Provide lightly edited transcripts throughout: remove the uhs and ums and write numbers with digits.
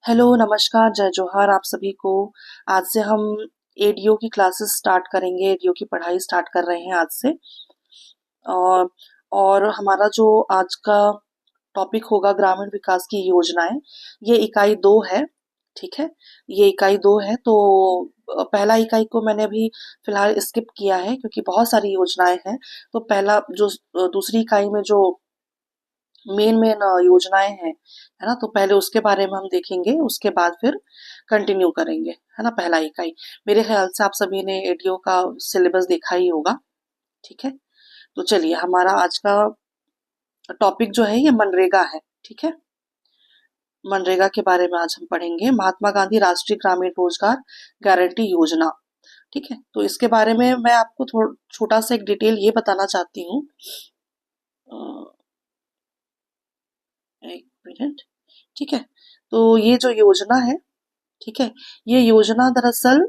Hello, नमस्कार, जय जोहार आप सभी को। आज से हम एडीओ की क्लासेस स्टार्ट करेंगे, एडीओ की पढ़ाई स्टार्ट कर रहे हैं आज से। और हमारा जो आज का टॉपिक होगा ग्रामीण विकास की योजनाएं, ये इकाई 2 है, ठीक है? ये इकाई 2 है तो पहला इकाई को मैंने अभी फिलहाल स्किप किया है क्योंकि बहुत सारी योजनाएं हैं। तो पहला जो दूसरी इकाई में जो मेन मेन योजनाएं हैं, है ना? तो पहले उसके बारे में हम देखेंगे, उसके बाद फिर कंटिन्यू करेंगे, है ना? पहला इकाई। मेरे ख्याल से आप सभी ने एडीओ का सिलेबस देखा ही होगा, ठीक है? तो चलिए, हमारा आज का टॉपिक जो है ये मनरेगा है, ठीक है? मनरेगा के बारे में आज हम पढ़ेंगे, महात्मा गांधी राष्ट्रीय ग्रामीण रोजगार गारंटी योजना, ठीक है? तो इसके बारे में मैं आपको थोड़ा छोटा सा एक डिटेल ये बताना चाहती हूँ। एक मिनट, ठीक है? तो ये जो योजना है, ठीक है, ये योजना दरअसल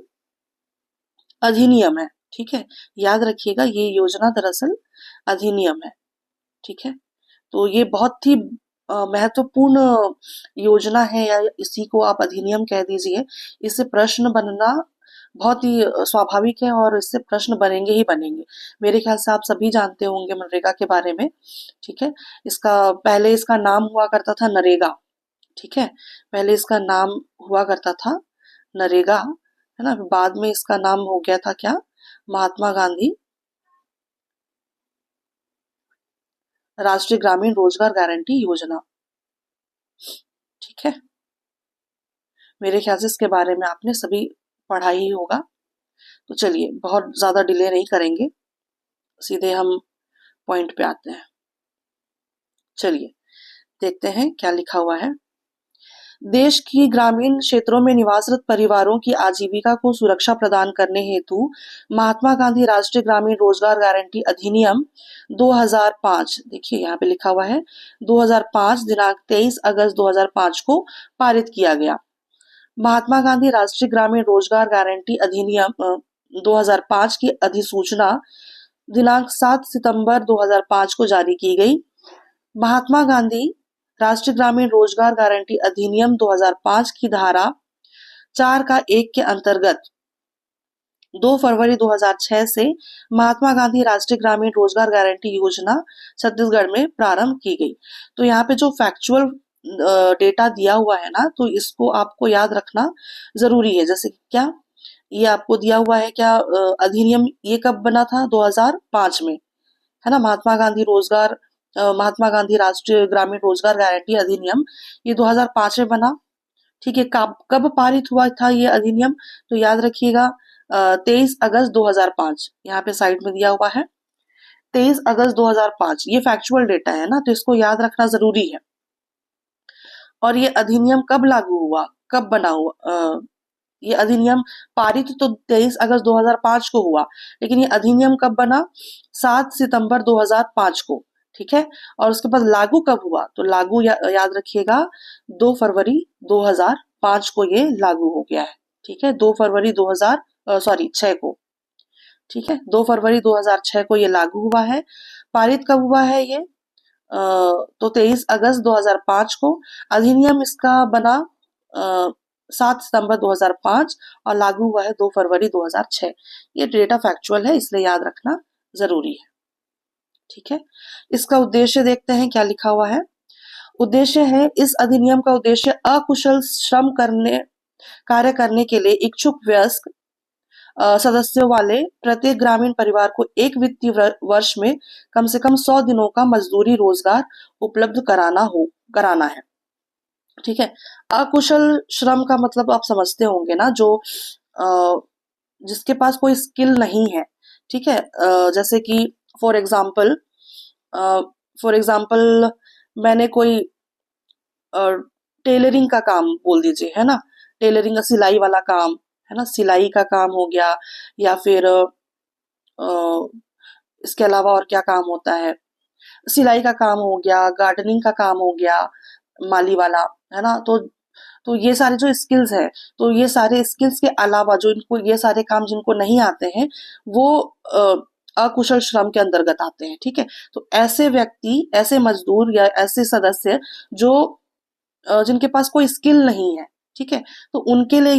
अधिनियम है, ठीक है? याद रखिएगा, ये योजना दरअसल अधिनियम है, ठीक है? तो ये बहुत ही महत्वपूर्ण योजना है, या इसी को आप अधिनियम कह दीजिए। इससे प्रश्न बनना बहुत ही स्वाभाविक है और इससे प्रश्न बनेंगे ही बनेंगे। मेरे ख्याल से आप सभी जानते होंगे मनरेगा के बारे में, ठीक है? इसका पहले इसका नाम हुआ करता था नरेगा, ठीक है? पहले इसका नाम हुआ करता था नरेगा, है ना? बाद में इसका नाम हो गया था क्या? महात्मा गांधी राष्ट्रीय ग्रामीण रोजगार गारंटी योजना, ठीक है? मेरे ख्याल से इसके बारे में आपने सभी पढ़ा ही होगा। तो चलिए, बहुत ज्यादा डिले नहीं करेंगे, सीधे हम पॉइंट पे आते हैं। चलिए, देखते हैं क्या लिखा हुआ है। देश की ग्रामीण क्षेत्रों में निवासरत परिवारों की आजीविका को सुरक्षा प्रदान करने हेतु महात्मा गांधी राष्ट्रीय ग्रामीण रोजगार गारंटी अधिनियम 2005, देखिए यहाँ पे लिखा हुआ है 2005, दिनांक 23 अगस्त 2005 को पारित किया गया। महात्मा गांधी राष्ट्रीय ग्रामीण रोजगार गारंटी अधिनियम 2005 की अधिसूचना दिनांक 7 सितंबर 2005 को जारी की गई। महात्मा गांधी राष्ट्रीय ग्रामीण रोजगार गारंटी अधिनियम 2005 की धारा 4 का 1 के अंतर्गत 2 फरवरी 2006 से महात्मा गांधी राष्ट्रीय ग्रामीण रोजगार गारंटी योजना छत्तीसगढ़ में प्रारंभ की गई। तो यहाँ पे जो फैक्चुअल डेटा दिया हुआ है ना, तो इसको आपको याद रखना जरूरी है। जैसे कि क्या ये आपको दिया हुआ है, क्या अधिनियम ये कब बना था? 2005 में, है ना? महात्मा गांधी राष्ट्रीय ग्रामीण रोजगार गारंटी अधिनियम ये 2005 में बना, ठीक है? कब कब पारित हुआ था ये अधिनियम? तो याद रखिएगा, 23 अगस्त 2005, यहाँ पे साइड में दिया हुआ है 23 अगस्त 2005। ये फैक्चुअल डेटा है ना, तो इसको याद रखना जरूरी है। और ये अधिनियम कब लागू हुआ, कब बना हुआ? ये अधिनियम पारित तो 23 अगस्त 2005 को हुआ, लेकिन ये अधिनियम कब बना? 7 सितंबर 2005 को, ठीक है? और उसके बाद लागू कब हुआ? तो लागू याद रखिएगा 2 फरवरी 2005 को ये लागू हो गया है, ठीक है? 2 फरवरी 2000 सॉरी 6 को, ठीक है? 2 फरवरी 2006 को ये लागू हुआ है। पारित कब हुआ है ये? तो 23 अगस्त 2005 को। अधिनियम इसका बना 7 सितंबर 2005 और लागू हुआ है 2 फरवरी 2006। ये डेटा फैक्चुअल है, इसलिए याद रखना जरूरी है, ठीक है? इसका उद्देश्य देखते हैं क्या लिखा हुआ है। उद्देश्य है, इस अधिनियम का उद्देश्य अकुशल श्रम कार्य करने के लिए इच्छुक वयस्क सदस्यों वाले प्रत्येक ग्रामीण परिवार को एक वित्तीय वर्ष में कम से कम 100 दिनों का मजदूरी रोजगार उपलब्ध कराना है, ठीक है? अकुशल श्रम का मतलब आप समझते होंगे ना, जो जिसके पास कोई स्किल नहीं है, ठीक है? जैसे कि फॉर एग्जाम्पल फॉर एग्जाम्पल मैंने कोई टेलरिंग का काम बोल दीजिए, है ना? टेलरिंग का सिलाई वाला काम, है ना? सिलाई का काम हो गया, या फिर इसके अलावा और क्या काम होता है? सिलाई का काम हो गया, गार्डनिंग का काम हो गया, माली वाला, है ना? तो ये सारे जो स्किल्स है, तो ये सारे स्किल्स के अलावा जो इनको ये सारे काम जिनको नहीं आते हैं, वो अकुशल श्रम के अंतर्गत आते हैं, ठीक है? तो ऐसे व्यक्ति, ऐसे मजदूर या ऐसे सदस्य जो जिनके पास कोई स्किल नहीं है, ठीक है। तो उनके लिए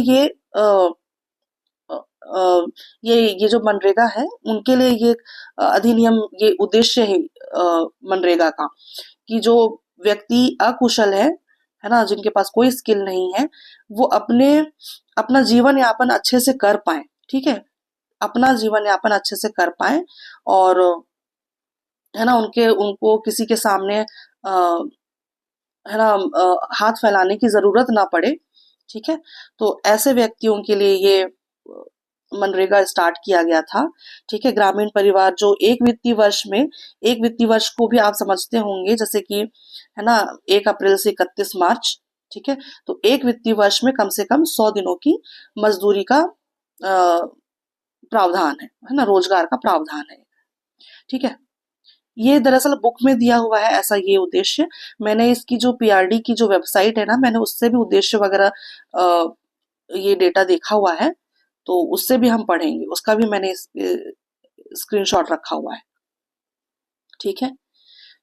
ये जो मनरेगा है उनके लिए ये अधिनियम, ये उद्देश्य है मनरेगा का, कि जो व्यक्ति अकुशल है ना, जिनके पास कोई स्किल नहीं है, वो अपना जीवन यापन अच्छे से कर पाए। ठीक है, अपना जीवन यापन अच्छे से कर पाए, और है ना, उनको किसी के सामने है ना हाथ फैलाने की जरूरत ना पड़े। ठीक है, तो ऐसे व्यक्तियों के लिए ये मनरेगा स्टार्ट किया गया था। ठीक है, ग्रामीण परिवार जो एक वित्तीय वर्ष को भी आप समझते होंगे, जैसे कि है ना 1 अप्रैल से 31 मार्च। ठीक है, तो एक वित्तीय वर्ष में कम से कम 100 दिनों की मजदूरी का प्रावधान है ना, रोजगार का प्रावधान है। ठीक है, ये दरअसल बुक में दिया हुआ है ऐसा ये उद्देश्य। मैंने इसकी जो पीआरडी की जो वेबसाइट है ना, मैंने उससे भी उद्देश्य वगैरह ये डेटा देखा हुआ है, तो उससे भी हम पढ़ेंगे, उसका भी मैंने स्क्रीनशॉट रखा हुआ है। ठीक है,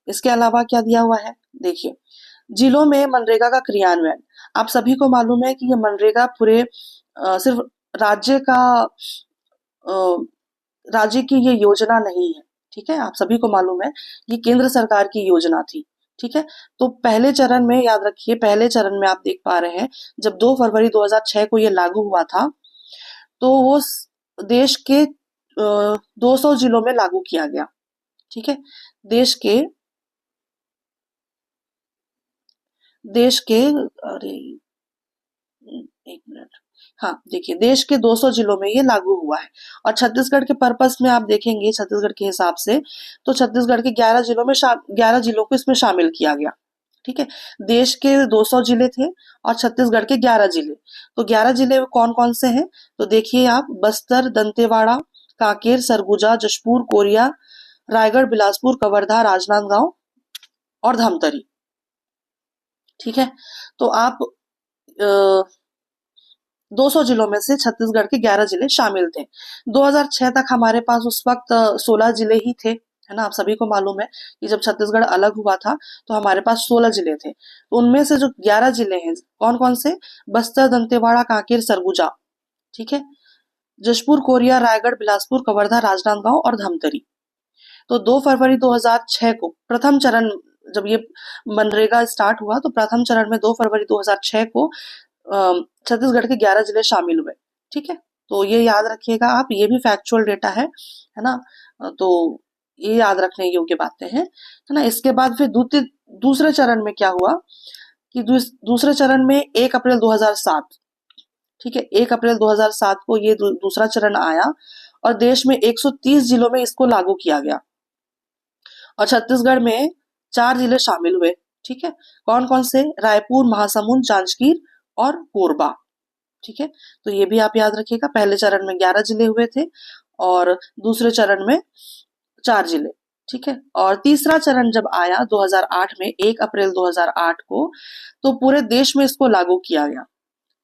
इसके अलावा क्या दिया हुआ है, देखिए, जिलों में मनरेगा का क्रियान्वयन। आप सभी को मालूम है कि ये मनरेगा पूरे सिर्फ राज्य का राज्य की ये योजना नहीं है। ठीक है, आप सभी को मालूम है ये केंद्र सरकार की योजना थी। ठीक है, तो पहले चरण में याद रखिए, पहले चरण में आप देख पा रहे हैं जब 2 फरवरी 2006 को ये लागू हुआ था, तो वो देश के 200 जिलों में लागू किया गया। ठीक है, देश के अरे एक मिनट, हाँ देखिए, देश के 200 जिलों में ये लागू हुआ है। और छत्तीसगढ़ के पर्पस में आप देखेंगे, छत्तीसगढ़ के हिसाब से, तो छत्तीसगढ़ के 11 जिलों में 11 जिलों को इसमें शामिल किया गया। ठीक है, देश के 200 जिले थे और छत्तीसगढ़ के 11 जिले। तो 11 जिले कौन कौन से हैं, तो देखिए आप, बस्तर, दंतेवाड़ा, कांकेर, सरगुजा, जशपुर, कोरिया, रायगढ़, बिलासपुर, कवर्धा, राजनांदगांव और धमतरी। ठीक है, तो आप 200 जिलों में से छत्तीसगढ़ के 11 जिले शामिल थे। 2006 तक हमारे पास उस वक्त 16 जिले ही थे, है ना। आप सभी को मालूम है कि जब छत्तीसगढ़ अलग हुआ था तो हमारे पास 16 जिले थे। तो उनमें से जो 11 जिले हैं, कौन कौन से, बस्तर, दंतेवाड़ा, कांकेर, सरगुजा, ठीक है, जशपुर, कोरिया, रायगढ़, बिलासपुर, कवर्धा, राजनांदगांव और धमतरी। तो 2 फरवरी 2006 को प्रथम चरण, जब ये मनरेगा स्टार्ट हुआ, तो प्रथम चरण में 2 फरवरी 2006 को छत्तीसगढ़ के 11 जिले शामिल हुए। ठीक है, तो ये याद रखिएगा आप, ये भी फैक्चुअल डेटा है ना, तो ये याद रखने योग्य बातें हैं, है ना। इसके बाद फिर दूसरे चरण में क्या हुआ कि दूसरे चरण में 1 अप्रैल 2007, ठीक है, 1 अप्रैल 2007 को ये दूसरा चरण आया और देश में 130 जिलों में इसको लागू किया गया और छत्तीसगढ़ में 4 जिले शामिल हुए। ठीक है, कौन कौन से, रायपुर, महासमुंद, जांजगीर और कोरबा। ठीक है, तो ये भी आप याद रखिएगा, पहले चरण में 11 जिले हुए थे और दूसरे चरण में 4 जिले। ठीक है, और तीसरा चरण जब आया 2008 में, 1 अप्रैल 2008 को, तो पूरे देश में इसको लागू किया गया।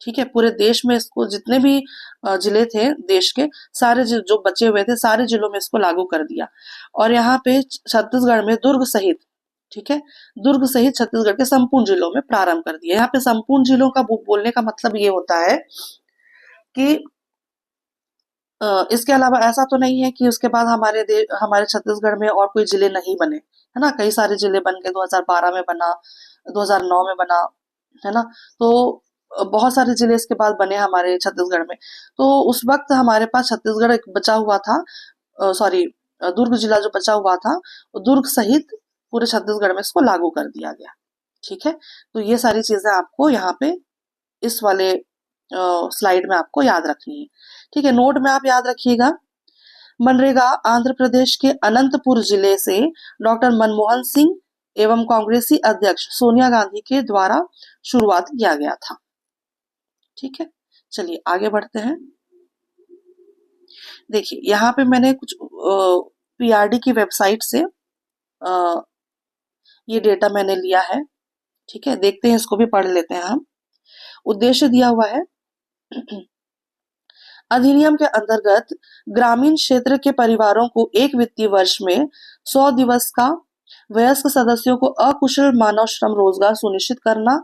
ठीक है, पूरे देश में इसको, जितने भी जिले थे देश के, सारे जो बचे हुए थे सारे जिलों में इसको लागू कर दिया। और यहाँ पे छत्तीसगढ़ में दुर्ग सहित, ठीक है, दुर्ग सहित छत्तीसगढ़ के संपूर्ण जिलों में प्रारंभ कर दिया। यहाँ पे संपूर्ण जिलों का बोलने का मतलब ये होता है कि इसके अलावा ऐसा तो नहीं है कि उसके बाद हमारे छत्तीसगढ़ में और कोई जिले नहीं बने, है ना। कई सारे जिले बन गए, 2012 में बना, 2009 में बना, है ना। तो बहुत सारे जिले इसके बाद बने हमारे छत्तीसगढ़ में। तो उस वक्त हमारे पास छत्तीसगढ़ एक बचा हुआ था, सॉरी, दुर्ग जिला जो बचा हुआ था, दुर्ग सहित पूरे छत्तीसगढ़ में इसको लागू कर दिया गया। ठीक है, तो ये सारी चीजें आपको यहाँ पे इस वाले स्लाइड में आपको याद रखनी है। ठीक है, नोट में आप याद रखिएगा, मनरेगा आंध्र प्रदेश के अनंतपुर जिले से डॉक्टर मनमोहन सिंह एवं कांग्रेसी अध्यक्ष सोनिया गांधी के द्वारा शुरुआत किया गया था। ठीक है, चलिए आगे बढ़ते हैं। देखिए, यहाँ पे मैंने कुछ पीआरडी की वेबसाइट से ये डेटा मैंने लिया है। ठीक है, देखते हैं, इसको भी पढ़ लेते हैं हम। उद्देश्य दिया हुआ है, अधिनियम के अंतर्गत ग्रामीण क्षेत्र के परिवारों को एक वित्तीय वर्ष में 100 दिवस का वयस्क सदस्यों को अकुशल मानव श्रम रोजगार सुनिश्चित करना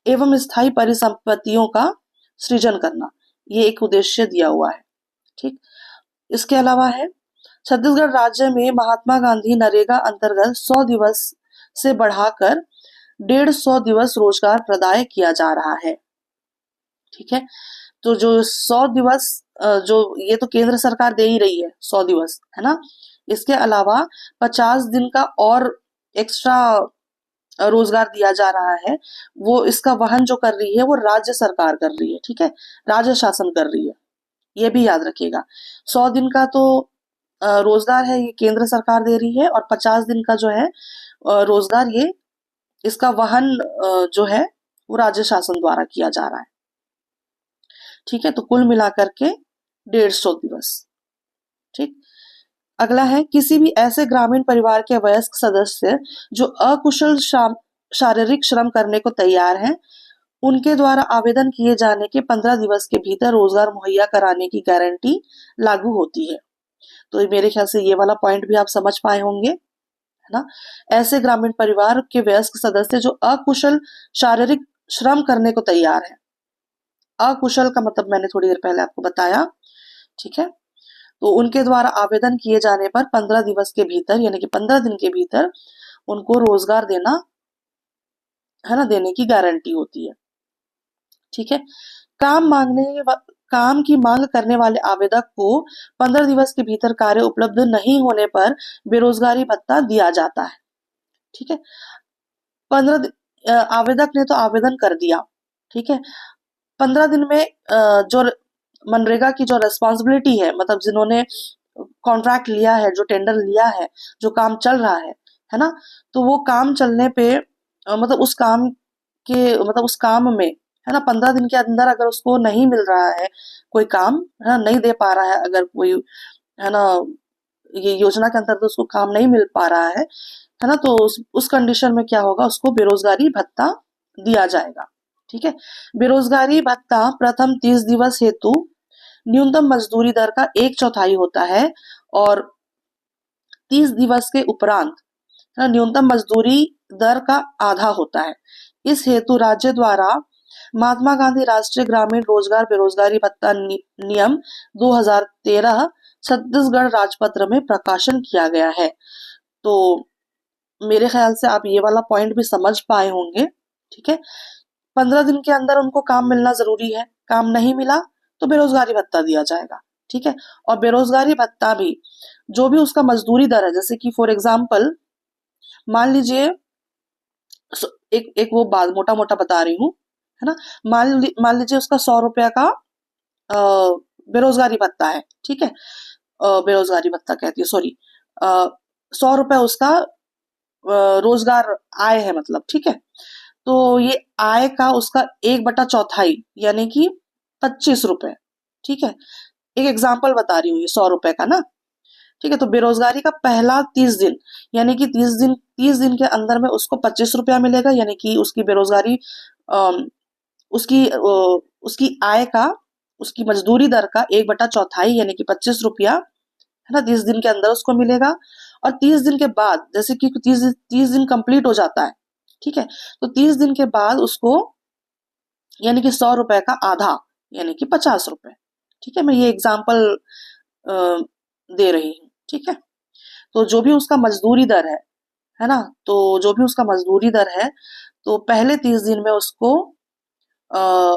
एवं स्थायी परिसंपत्तियों का सृजन करना, ये एक उद्देश्य दिया हुआ है। ठीक, इसके अलावा है छत्तीसगढ़ राज्य में महात्मा गांधी नरेगा अंतर्गत 100 दिवस से बढ़ाकर 150 दिवस रोजगार प्रदाय किया जा रहा है। ठीक है, तो जो 100 दिवस जो ये तो केंद्र सरकार दे ही रही है 100 दिवस, है ना। इसके अलावा 50 दिन का और एक्स्ट्रा रोजगार दिया जा रहा है, वो इसका वहन जो कर रही है वो राज्य सरकार कर रही है। ठीक है, राज्य शासन कर रही है, ये भी याद रखिएगा। 100 दिन का तो रोजगार है ये केंद्र सरकार दे रही है, और 50 दिन का जो है रोजगार ये इसका वहन जो है वो राज्य शासन द्वारा किया जा रहा है। ठीक है, तो कुल मिलाकर के 150 दिवस। ठीक, अगला है किसी भी ऐसे ग्रामीण परिवार के वयस्क सदस्य जो अकुशल शारीरिक श्रम करने को तैयार हैं, उनके द्वारा आवेदन किए जाने के 15 दिवस के भीतर रोजगार मुहैया कराने की गारंटी लागू होती है। तो मेरे ख्याल से ये वाला पॉइंट भी आप समझ पाए होंगे, है ना। ऐसे ग्रामीण परिवार के वयस्क सदस्य जो अकुशल शारीरिक श्रम करने को तैयार है। अकुशल का मतलब मैंने थोड़ी देर पहले आपको बताया। ठीक है, तो उनके द्वारा आवेदन किए जाने पर 15 दिवस के भीतर यानी कि 15 दिन के भीतर उनको रोजगार देना, है ना, देने की गारंटी होती है। ठीक है, काम की मांग करने वाले आवेदक को 15 दिवस के भीतर कार्य उपलब्ध नहीं होने पर बेरोजगारी भत्ता दिया जाता है। ठीक है, 15 आवेदक ने तो आवेदन कर दिया। ठीक है, 15 दिन में जो मनरेगा की जो रेस्पॉन्सिबिलिटी है, मतलब जिन्होंने कॉन्ट्रैक्ट लिया है, जो टेंडर लिया है, जो काम चल रहा है ना, तो वो काम चलने पे मतलब उस काम में, है ना, 15 दिन के अंदर अगर उसको नहीं मिल रहा है कोई काम, है ना, नहीं दे पा रहा है, अगर कोई, है ना, ये योजना के अंतर्गत उसको काम नहीं मिल पा रहा है ना, तो उस कंडीशन में क्या होगा, उसको बेरोजगारी भत्ता दिया जाएगा। ठीक है, बेरोजगारी भत्ता प्रथम 30 दिवस हेतु न्यूनतम मजदूरी दर का 1/4 होता है, और 30 दिवस के उपरांत न्यूनतम मजदूरी दर का आधा होता है। इस हेतु राज्य द्वारा महात्मा गांधी राष्ट्रीय ग्रामीण रोजगार बेरोजगारी भत्ता नियम 2013 छत्तीसगढ़ राजपत्र में प्रकाशन किया गया है। तो मेरे ख्याल से आप ये वाला पॉइंट भी समझ पाए होंगे। ठीक है, 15 दिन के अंदर उनको काम मिलना जरूरी है, काम नहीं मिला तो बेरोजगारी भत्ता दिया जाएगा। ठीक है, और बेरोजगारी भत्ता भी जो भी उसका मजदूरी दर है, जैसे कि फॉर एग्जाम्पल मान लीजिए, एक वो बात मोटा मोटा बता रही हूँ, है ना। मान लीजिए उसका 100 रुपया का बेरोजगारी भत्ता है। ठीक है, बेरोजगारी भत्ता कहती है, सॉरी, 100 रुपया उसका रोजगार आय है, मतलब। ठीक है, तो ये आय का उसका 1/4 यानी कि 25 रुपए। ठीक है, एक एग्जाम्पल बता रही हूँ, ये 100 रुपए का ना। ठीक है, तो बेरोजगारी का पहला 30 दिन यानी कि 30 दिन के अंदर में उसको 25 रुपया मिलेगा, यानी कि उसकी बेरोजगारी उसकी आय का, उसकी मजदूरी दर का 1/4 यानी कि 25 रुपया, है ना, 30 दिन के अंदर उसको मिलेगा। और 30 दिन के बाद, जैसे कि 30 दिन कंप्लीट हो जाता है, ठीक है, तो 30 दिन के बाद उसको यानी कि 100 रुपए का आधा यानी कि 50 रुपए। ठीक है, मैं ये एग्जाम्पल दे रही हूँ। ठीक है, तो जो भी उसका मजदूरी दर है ना, तो जो भी उसका मजदूरी दर है, तो पहले 30 दिन में उसको आ,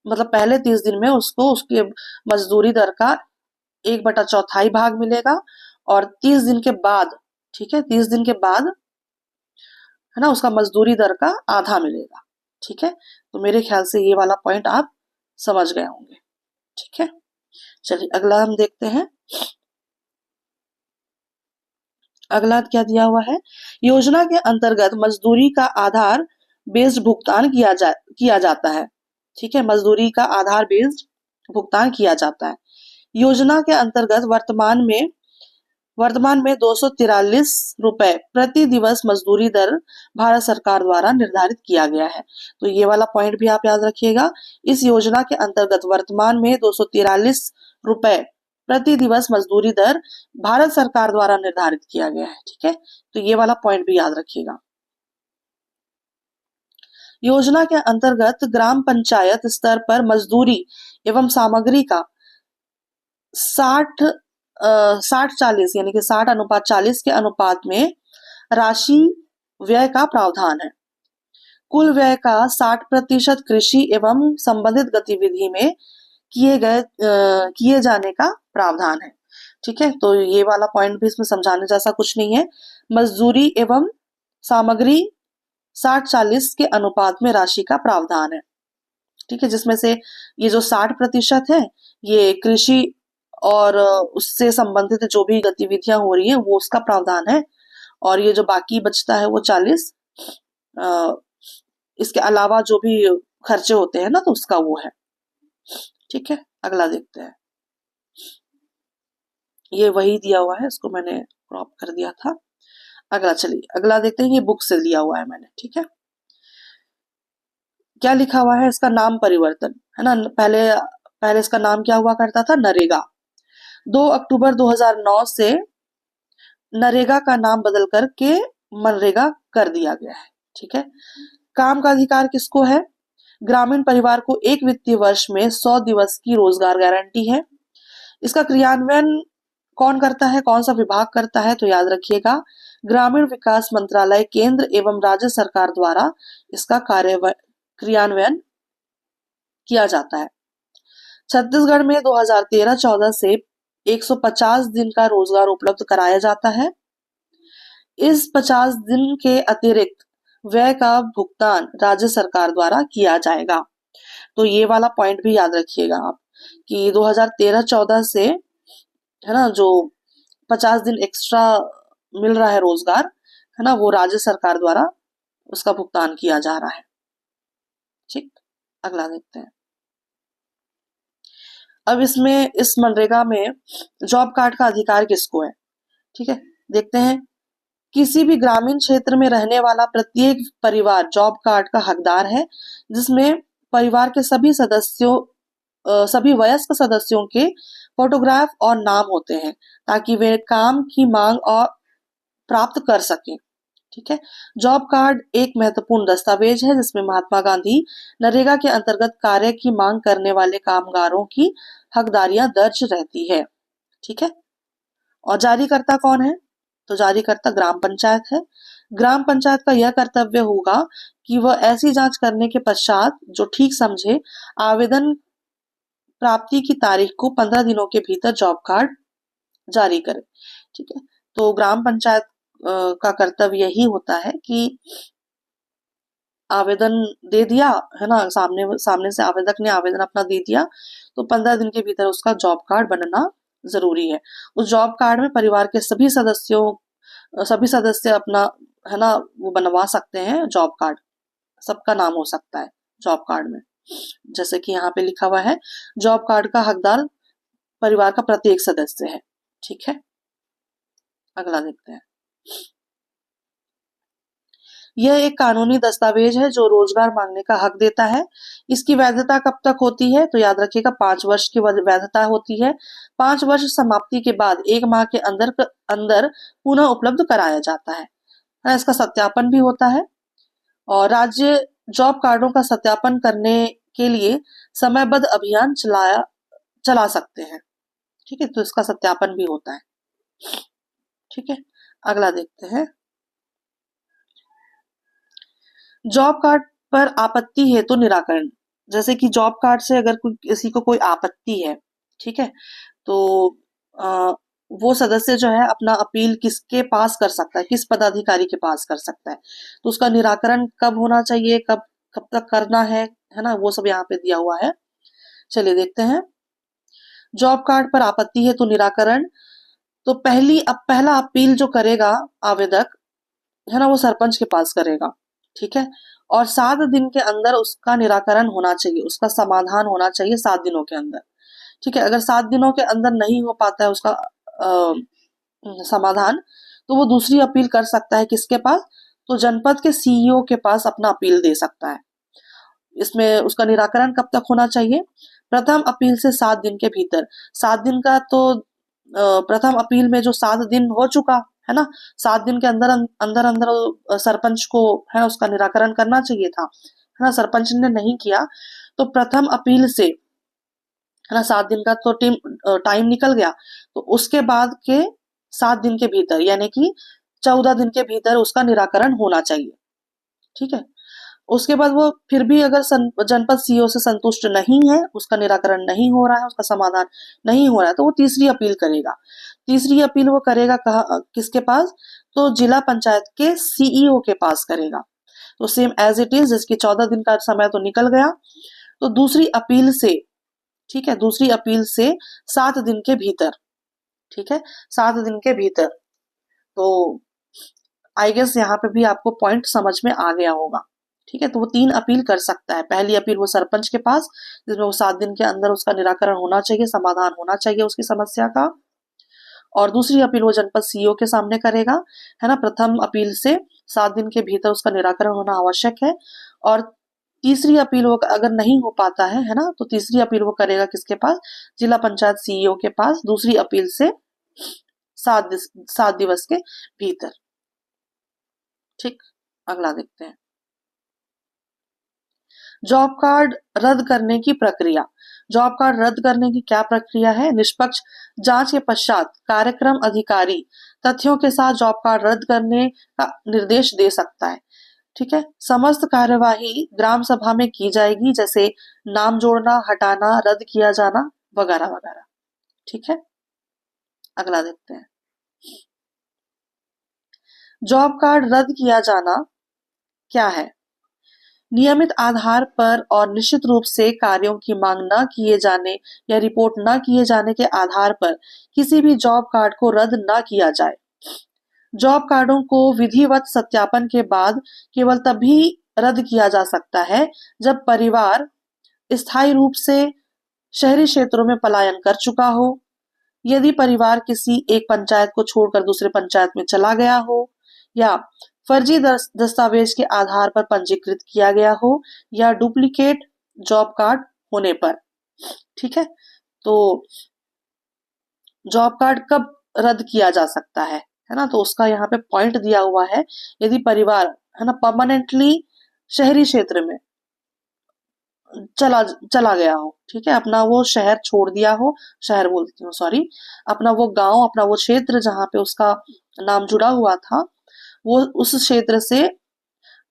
मतलब पहले 30 दिन में उसको उसके मजदूरी दर का 1/4 भाग मिलेगा, और 30 दिन के बाद, ठीक है, 30 दिन के बाद, है ना, उसका मजदूरी दर का आधा मिलेगा। ठीक है, तो मेरे ख्याल से ये वाला पॉइंट आप समझ गए होंगे। ठीक है, चलिए अगला हम देखते हैं। अगला क्या दिया हुआ है, योजना के अंतर्गत मजदूरी का आधार बेस्ड भुगतान किया जाता है। ठीक है, मजदूरी का आधार बेस्ड भुगतान किया जाता है। योजना के अंतर्गत वर्तमान में 243 रुपए प्रति दिवस मजदूरी दर भारत सरकार द्वारा निर्धारित किया गया है। तो ये वाला पॉइंट भी आप याद रखिएगा। इस योजना के अंतर्गत वर्तमान में 243 रुपए प्रति दिवस मजदूरी दर भारत सरकार द्वारा निर्धारित किया गया है। ठीक है, तो ये वाला पॉइंट भी याद रखिएगा। योजना के अंतर्गत ग्राम पंचायत स्तर पर मजदूरी एवं सामग्री का 60-40 यानी कि 60:40 के अनुपात में राशि व्यय का प्रावधान है। कुल व्यय का 60% कृषि एवं संबंधित गतिविधि में किए जाने का प्रावधान है। ठीक है, तो ये वाला पॉइंट भी इसमें समझाने जैसा कुछ नहीं है। मजदूरी एवं सामग्री 60-40 के अनुपात में राशि का प्रावधान है। ठीक है, जिसमें से ये जो 60% है ये कृषि और उससे संबंधित जो भी गतिविधियां हो रही है वो उसका प्रावधान है, और ये जो बाकी बचता है वो 40 इसके अलावा जो भी खर्चे होते हैं ना तो उसका वो है। ठीक है, अगला देखते हैं। ये वही दिया हुआ है, इसको मैंने क्रॉप कर दिया था। अगला चलिए अगला देखते हैं, ये बुक से लिया हुआ है मैंने। ठीक है, क्या लिखा हुआ है, इसका नाम परिवर्तन है ना। पहले इसका नाम क्या हुआ करता था, नरेगा। 2 अक्टूबर 2009 से नरेगा का नाम बदल करके मनरेगा कर दिया गया है। ठीक है, काम का अधिकार किसको है, ग्रामीण परिवार को एक वित्तीय वर्ष में 100 दिवस की रोजगार गारंटी है। इसका क्रियान्वयन कौन करता है, कौन सा विभाग करता है, तो याद रखिएगा ग्रामीण विकास मंत्रालय केंद्र एवं राज्य सरकार द्वारा इसका क्रियान्वयन किया जाता है। छत्तीसगढ़ में 2013-14 से 150 दिन का रोजगार उपलब्ध कराया जाता है। इस 50 दिन के अतिरिक्त व्यय का भुगतान राज्य सरकार द्वारा किया जाएगा। तो ये वाला पॉइंट भी याद रखिएगा आप कि 2013-14 से है ना जो 50 दिन एक्स्ट्रा मिल रहा है रोजगार है ना, वो राज्य सरकार द्वारा उसका भुगतान किया जा रहा है। ठीक, अगला देखते हैं। अब इसमें इस मनरेगा में जॉब कार्ड का अधिकार किसको है। ठीक है, देखते हैं। किसी भी ग्रामीण क्षेत्र में रहने वाला प्रत्येक परिवार जॉब कार्ड का हकदार है, जिसमें परिवार के सभी वयस्क सदस्यों के फोटोग्राफ और नाम होते हैं, ताकि वे काम की मांग और प्राप्त कर सकें। ठीक है, जॉब कार्ड एक महत्वपूर्ण दस्तावेज है जिसमें महात्मा गांधी नरेगा के अंतर्गत कार्य की मांग करने वाले कामगारों की हकदारियां दर्ज रहती है। ठीक है, और जारीकर्ता कौन है, तो जारीकर्ता ग्राम पंचायत है। ग्राम पंचायत का यह कर्तव्य होगा कि वह ऐसी जांच करने के पश्चात जो ठीक समझे आवेदन प्राप्ति की तारीख को 15 दिनों के भीतर जॉब कार्ड जारी करे। ठीक है, तो ग्राम पंचायत का कर्तव्य यही होता है कि आवेदन दे दिया है ना, सामने से आवेदक ने आवेदन अपना दे दिया तो 15 दिन के भीतर उसका जॉब कार्ड बनना जरूरी है। उस जॉब कार्ड में परिवार के सभी सदस्य अपना है ना वो बनवा सकते हैं जॉब कार्ड, सबका नाम हो सकता है जॉब कार्ड में। जैसे कि यहाँ पे लिखा हुआ है जॉब कार्ड का हकदार परिवार का प्रत्येक सदस्य है। ठीक है, अगला देखते हैं। यह एक कानूनी दस्तावेज है जो रोजगार मांगने का हक देता है। इसकी वैधता कब तक होती है, तो याद रखिएगा 5 वर्ष की वैधता होती है। 5 वर्ष समाप्ति के बाद 1 माह के अंदर पुनः उपलब्ध कराया जाता है। इसका सत्यापन भी होता है, और राज्य जॉब कार्डों का सत्यापन करने के लिए समयबद्ध अभियान चला सकते हैं। ठीक है, तो इसका सत्यापन भी होता है। ठीक है, अगला देखते हैं। जॉब कार्ड पर आपत्ति हेतु निराकरण, जैसे कि जॉब कार्ड से अगर किसी को कोई आपत्ति है, ठीक है, तो वो सदस्य जो है अपना अपील किसके पास कर सकता है, किस पदाधिकारी के पास कर सकता है, तो उसका निराकरण कब होना चाहिए, कब तक करना है ना, वो सब यहाँ पे दिया हुआ है। चलिए देखते हैं। जॉब कार्ड पर आपत्ति हेतु निराकरण, तो पहला अपील जो करेगा आवेदक है ना वो सरपंच के पास करेगा। ठीक है, और 7 दिन के अंदर उसका निराकरण होना चाहिए, उसका समाधान होना चाहिए 7 दिनों के अंदर। ठीक है, अगर 7 दिनों के अंदर नहीं हो पाता है उसका समाधान, तो वो दूसरी अपील कर सकता है किसके पास, तो जनपद के सीईओ के पास अपना अपील दे सकता है। इसमें उसका निराकरण कब तक होना चाहिए, प्रथम अपील से 7 दिन के भीतर। 7 दिन का तो प्रथम अपील में जो 7 दिन हो चुका है ना, 7 दिन के अंदर अंदर सरपंच को है उसका निराकरण करना चाहिए था, है ना, सरपंच ने नहीं किया तो प्रथम अपील से, है ना, 7 दिन का तो टाइम निकल गया, तो उसके बाद के 7 दिन के भीतर यानी कि 14 दिन के भीतर उसका निराकरण होना चाहिए। ठीक है। उसके बाद वो फिर भी अगर जनपद सीईओ से संतुष्ट नहीं है, उसका निराकरण नहीं हो रहा है, उसका समाधान नहीं हो रहा है, तो वो तीसरी अपील करेगा। तीसरी अपील वो करेगा किसके पास? तो जिला पंचायत के सीईओ के पास करेगा। तो सेम एज इट इज, जिसकी 14 दिन का समय तो निकल गया, तो दूसरी अपील से, ठीक है, दूसरी अपील से 7 दिन के भीतर, ठीक है, 7 दिन के भीतर, तो आई गेस यहाँ पे भी आपको पॉइंट समझ में आ गया होगा। ठीक है, तो वो 3 अपील कर सकता है। पहली अपील वो सरपंच के पास, जिसमें वो 7 दिन के अंदर उसका निराकरण होना चाहिए, समाधान होना चाहिए उसकी समस्या का। और दूसरी अपील वो जनपद सीईओ के सामने करेगा, है ना। प्रथम अपील से 7 दिन के भीतर उसका निराकरण होना आवश्यक है। और तीसरी अपील वो अगर नहीं हो पाता है ना, तो तीसरी अपील वो करेगा किसके पास? जिला पंचायत सीईओ के पास, दूसरी अपील से 7 दिवस के भीतर। ठीक, अगला देखते हैं। जॉब कार्ड रद्द करने की प्रक्रिया। जॉब कार्ड रद्द करने की क्या प्रक्रिया है? निष्पक्ष जांच के पश्चात कार्यक्रम अधिकारी तथ्यों के साथ जॉब कार्ड रद्द करने का निर्देश दे सकता है। ठीक है, समस्त कार्यवाही ग्राम सभा में की जाएगी, जैसे नाम जोड़ना, हटाना, रद्द किया जाना वगैरह वगैरह। ठीक है, अगला देखते हैं। जॉब कार्ड रद्द किया जाना क्या है? नियमित आधार पर और निश्चित रूप से कार्यों की मांग न किए जाने या रिपोर्ट न किए जाने के आधार पर किसी भी जॉब कार्ड को रद्द न किया जाए। जॉब कार्डों को विधिवत सत्यापन के बाद केवल तभी रद्द किया जा सकता है जब परिवार स्थायी रूप से शहरी क्षेत्रों में पलायन कर चुका हो, यदि परिवार किसी एक पंचायत को छोड़कर दूसरे पंचायत में चला गया हो, या फर्जी दस्तावेज के आधार पर पंजीकृत किया गया हो, या डुप्लीकेट जॉब कार्ड होने पर। ठीक है, तो जॉब कार्ड कब रद्द किया जा सकता है ना, तो उसका यहाँ पे पॉइंट दिया हुआ है। यदि परिवार, है ना, परमानेंटली शहरी क्षेत्र में चला चला गया हो, ठीक है, अपना वो शहर छोड़ दिया हो, शहर बोलती हूँ सॉरी, अपना वो गांव, अपना वो क्षेत्र जहाँ पे उसका नाम जुड़ा हुआ था, वो उस क्षेत्र से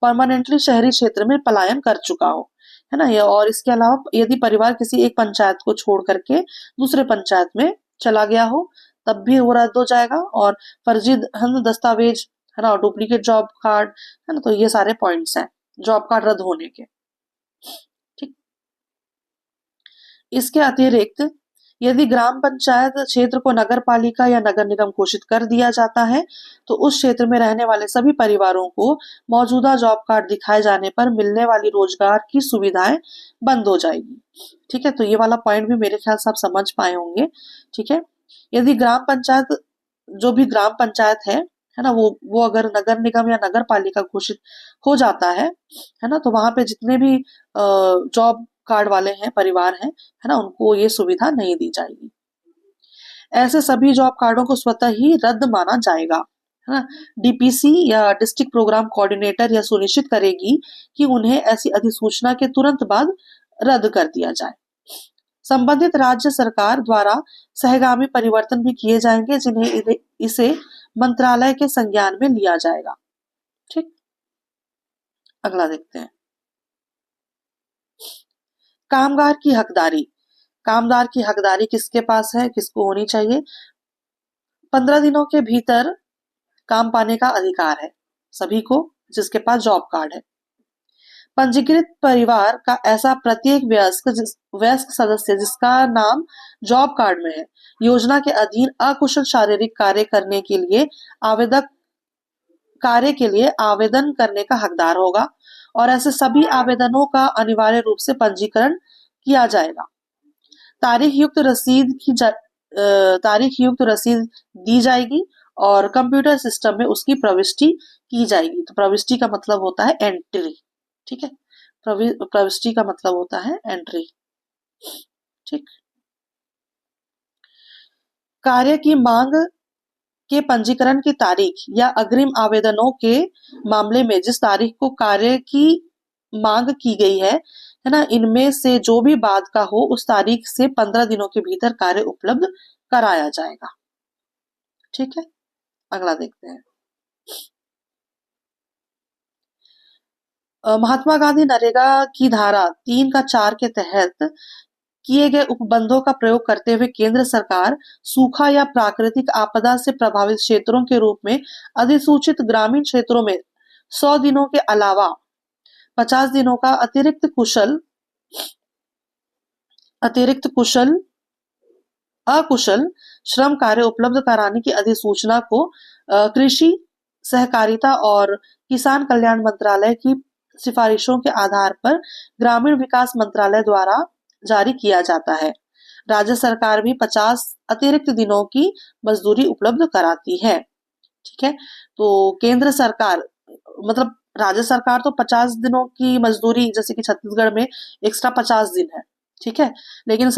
परमानेंटली शहरी क्षेत्र में पलायन कर चुका हो, है ना। ये, और इसके अलावा यदि परिवार किसी एक पंचायत को छोड़ करके दूसरे पंचायत में चला गया हो, तब भी वो रद्द हो जाएगा। और फर्जी दस्तावेज, है ना, और डुप्लीकेट जॉब कार्ड, है ना, तो ये सारे पॉइंट्स हैं जॉब कार्ड रद्द होने के। ठीक, इसके अतिरिक्त यदि ग्राम पंचायत क्षेत्र को नगर पालिका या नगर निगम घोषित कर दिया जाता है, तो उस क्षेत्र में रहने वाले सभी परिवारों को मौजूदा जॉब कार्ड दिखाए जाने पर मिलने वाली रोजगार की सुविधाएं बंद हो जाएगी। ठीक है, तो ये वाला पॉइंट भी मेरे ख्याल से आप समझ पाए होंगे। ठीक है, यदि ग्राम पंचायत, जो भी ग्राम पंचायत है ना, वो अगर नगर निगम या नगर पालिका घोषित हो जाता है ना, तो वहां पे जितने भी जॉब कार्ड वाले हैं, परिवार हैं, है ना, उनको ये सुविधा नहीं दी जाएगी। ऐसे सभी जॉब कार्डों को स्वतः ही रद्द माना जाएगा, है ना। डीपीसी या डिस्ट्रिक्ट प्रोग्राम कोऑर्डिनेटर यह सुनिश्चित करेगी कि उन्हें ऐसी अधिसूचना के तुरंत बाद रद्द कर दिया जाए। संबंधित राज्य सरकार द्वारा सहगामी परिवर्तन भी किए जाएंगे, जिन्हें इसे मंत्रालय के संज्ञान में लिया जाएगा। ठीक, अगला देखते हैं। कामगार की हकदारी। कामगार की हकदारी किसके पास है, किसको होनी चाहिए? 15 दिनों के भीतर काम पाने का अधिकार है सभी को, जिसके पास जॉब कार्ड है। पंजीकृत परिवार का ऐसा प्रत्येक वयस्क सदस्य जिसका नाम जॉब कार्ड में है, योजना के अधीन अकुशल शारीरिक कार्य करने के लिए आवेदन करने का हकदार होगा, और ऐसे सभी आवेदनों का अनिवार्य रूप से पंजीकरण किया जाएगा। तारीख युक्त रसीद दी जाएगी और कंप्यूटर सिस्टम में उसकी प्रविष्टि की जाएगी। तो प्रविष्टि का मतलब होता है एंट्री। ठीक है, प्रविष्टि का मतलब होता है एंट्री। ठीक, कार्य की मांग के पंजीकरण की तारीख या अग्रिम आवेदनों के मामले में जिस तारीख को कार्य की मांग की गई है ना, इनमें से जो भी बाद का हो उस तारीख से 15 दिनों के भीतर कार्य उपलब्ध कराया जाएगा। ठीक है, अगला देखते हैं। महात्मा गांधी नरेगा की धारा 3 का 4 के तहत किए गए उपबंधों का प्रयोग करते हुए केंद्र सरकार सूखा या प्राकृतिक आपदा से प्रभावित क्षेत्रों के रूप में अधिसूचित ग्रामीण क्षेत्रों में 100 दिनों के अलावा 50 दिनों का अतिरिक्त अकुशल श्रम कार्य उपलब्ध कराने की अधिसूचना को कृषि, सहकारिता और किसान कल्याण मंत्रालय की सिफारिशों के आधार पर ग्रामीण विकास मंत्रालय द्वारा जारी किया जाता है। राज्य सरकार भी 50 अतिरिक्त दिनों की मजदूरी उपलब्ध कराती है। ठीक है, तो केंद्र सरकार मतलब राज्य सरकार तो 50 दिनों की मजदूरी, जैसे कि छत्तीसगढ़ में एक्स्ट्रा 50 दिन है, ठीक है, लेकिन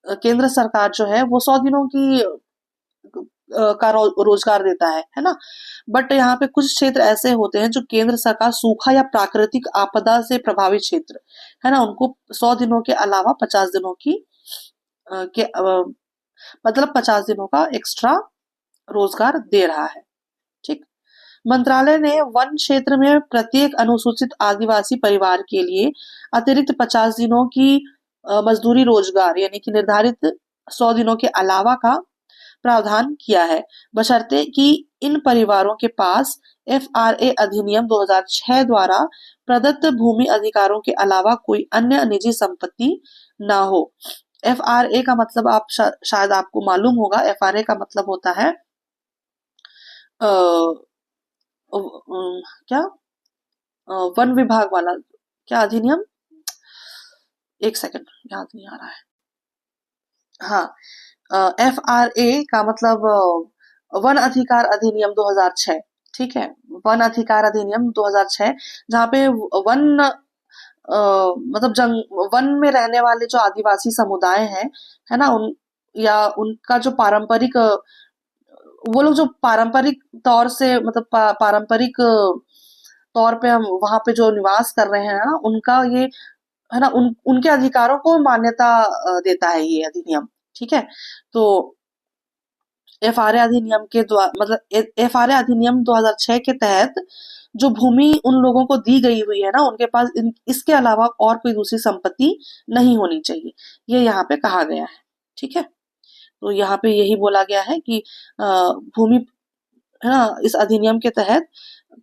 केंद्र सरकार जो है वो 100 दिनों की का रोजगार देता है ना। बट यहाँ पे कुछ क्षेत्र ऐसे होते हैं जो केंद्र सरकार सूखा या प्राकृतिक आपदा से प्रभावित क्षेत्र है ना, उनको 100 दिनों के अलावा 50 दिनों की मतलब 50 दिनों का एक्स्ट्रा रोजगार दे रहा है। ठीक, मंत्रालय ने वन क्षेत्र में प्रत्येक अनुसूचित आदिवासी परिवार के लिए अतिरिक्त 50 दिनों की मजदूरी रोजगार यानी कि निर्धारित 100 दिनों के अलावा का प्रावधान किया है, बशर्ते कि इन परिवारों के पास FRA अधिनियम 2006 द्वारा प्रदत्त भूमि अधिकारों के अलावा कोई अन्य निजी संपत्ति ना हो। FRA का मतलब आप शायद आपको मालूम होगा, FRA का मतलब होता है क्या वन विभाग वाला क्या अधिनियम, एक सेकंड याद नहीं आ रहा है। हाँ, FRA का मतलब वन अधिकार अधिनियम 2006। ठीक है, वन अधिकार अधिनियम 2006, जहाँ पे वन मतलब वन में रहने वाले जो आदिवासी समुदाय हैं है ना, उनका जो पारंपरिक वो लोग जो पारंपरिक तौर से मतलब पारंपरिक तौर पे हम वहां पे जो निवास कर रहे हैं ना, उनका ये है ना, उनके अधिकारों को मान्यता देता है ये अधिनियम। ठीक है, तो FRA अधिनियम के द्वारा मतलब FRA अधिनियम 2006 के तहत जो भूमि उन लोगों को दी गई हुई है ना, उनके पास इसके अलावा और कोई दूसरी संपत्ति नहीं होनी चाहिए, ये यहाँ पे कहा गया है। ठीक है, तो यहाँ पे यही बोला गया है कि भूमि है ना, इस अधिनियम के तहत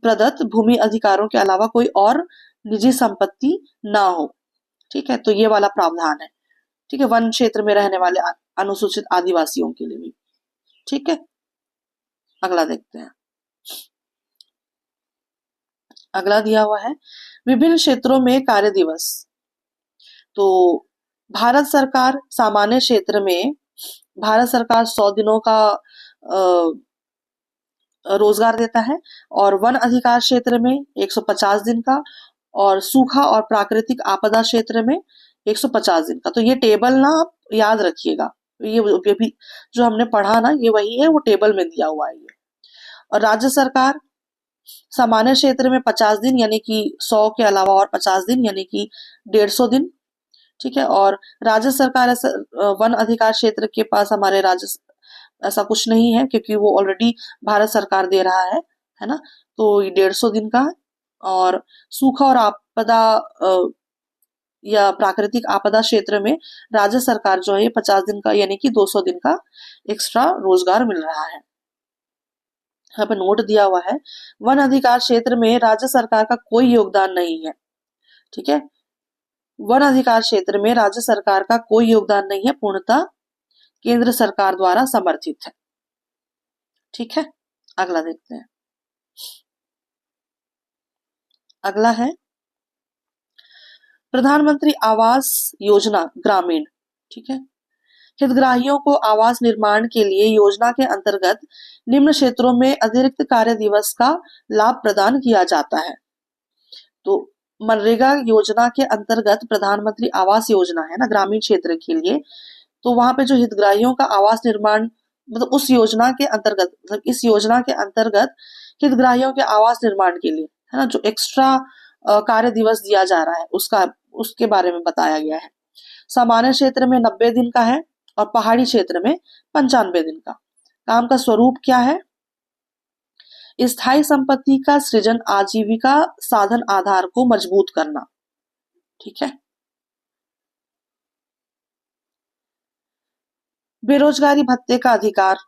प्रदत्त भूमि अधिकारों के अलावा कोई और निजी संपत्ति ना हो। ठीक है, तो ये वाला प्रावधान है। ठीक है, वन क्षेत्र में रहने वाले अनुसूचित आदिवासियों के लिए भी। ठीक है, अगला देखते हैं। अगला दिया हुआ है विभिन्न क्षेत्रों में कार्य दिवस। तो भारत सरकार सामान्य क्षेत्र में भारत सरकार 100 दिनों का रोजगार देता है, और वन अधिकार क्षेत्र में 150 दिन का, और सूखा और प्राकृतिक आपदा क्षेत्र में 150 दिन का। तो ये टेबल ना आप याद रखिएगा, ये भी जो हमने पढ़ा ना ये वही है, वो टेबल में दिया हुआ है ये। और राज्य सरकार सामान्य क्षेत्र में 50 दिन यानी कि 100 के अलावा और 50 दिन यानी कि 150 दिन। ठीक है, और राज्य सरकार ऐसा वन अधिकार क्षेत्र के पास हमारे राज्य ऐसा कुछ नहीं है, क्योंकि वो ऑलरेडी भारत सरकार दे रहा है ना, तो ये 150 दिन का है। और सूखा और आपदा या प्राकृतिक आपदा क्षेत्र में राज्य सरकार जो है 50 दिन का यानी कि 200 दिन का एक्स्ट्रा रोजगार मिल रहा है। यहाँ पे नोट दिया हुआ है, वन अधिकार क्षेत्र में राज्य सरकार का कोई योगदान नहीं है। ठीक है, वन अधिकार क्षेत्र में राज्य सरकार का कोई योगदान नहीं है, पूर्णतः केंद्र सरकार द्वारा समर्थित है। ठीक है, अगला देखते हैं। अगला है प्रधानमंत्री आवास योजना ग्रामीण। ठीक है, हितग्राहियों को आवास निर्माण के लिए योजना के अंतर्गत निम्न क्षेत्रों में अतिरिक्त कार्य दिवस का लाभ प्रदान किया जाता है। तो मनरेगा योजना के अंतर्गत प्रधानमंत्री आवास योजना है ना ग्रामीण क्षेत्र के लिए, तो वहां पे जो हितग्राहियों का आवास निर्माण मतलब उस योजना के अंतर्गत मतलब इस योजना के अंतर्गत हितग्राहियों के आवास निर्माण के लिए है ना, जो एक्स्ट्रा कार्य दिवस दिया जा रहा है उसके बारे में बताया गया है। सामान्य क्षेत्र में 90 दिन का है और पहाड़ी क्षेत्र में 95 दिन का। काम का स्वरूप क्या है? स्थायी संपत्ति का सृजन, आजीविका साधन आधार को मजबूत करना। ठीक है। बेरोजगारी भत्ते का अधिकार।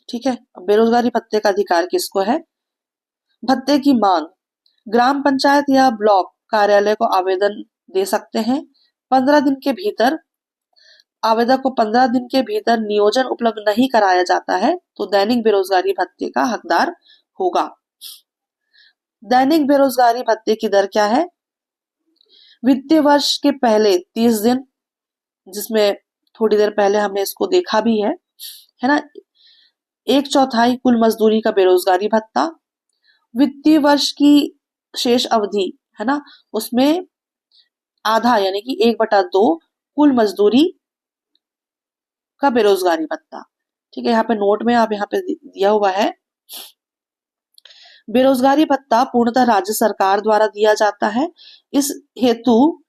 ठीक है, बेरोजगारी भत्ते का अधिकार किसको है? भत्ते की मांग, ग्राम पंचायत या ब्लॉक कार्यालय को आवेदन दे सकते हैं। 15 दिन के भीतर आवेदक को 15 दिन के भीतर नियोजन उपलब्ध नहीं कराया जाता है तो दैनिक बेरोजगारी भत्ते का हकदार होगा। दैनिक बेरोजगारी भत्ते की दर क्या है? वित्तीय वर्ष के पहले 30 दिन, जिसमें थोड़ी देर पहले हमने इसको देखा भी है ना, 1/4 कुल मजदूरी का बेरोजगारी भत्ता। वित्तीय वर्ष की शेष अवधि है ना, उसमें आधा यानी कि 1/2 कुल मजदूरी का बेरोजगारी भत्ता। ठीक है, यहाँ पे नोट में आप यहाँ पे दिया हुआ है, बेरोजगारी भत्ता पूर्णतः राज्य सरकार द्वारा दिया जाता है। इस हेतु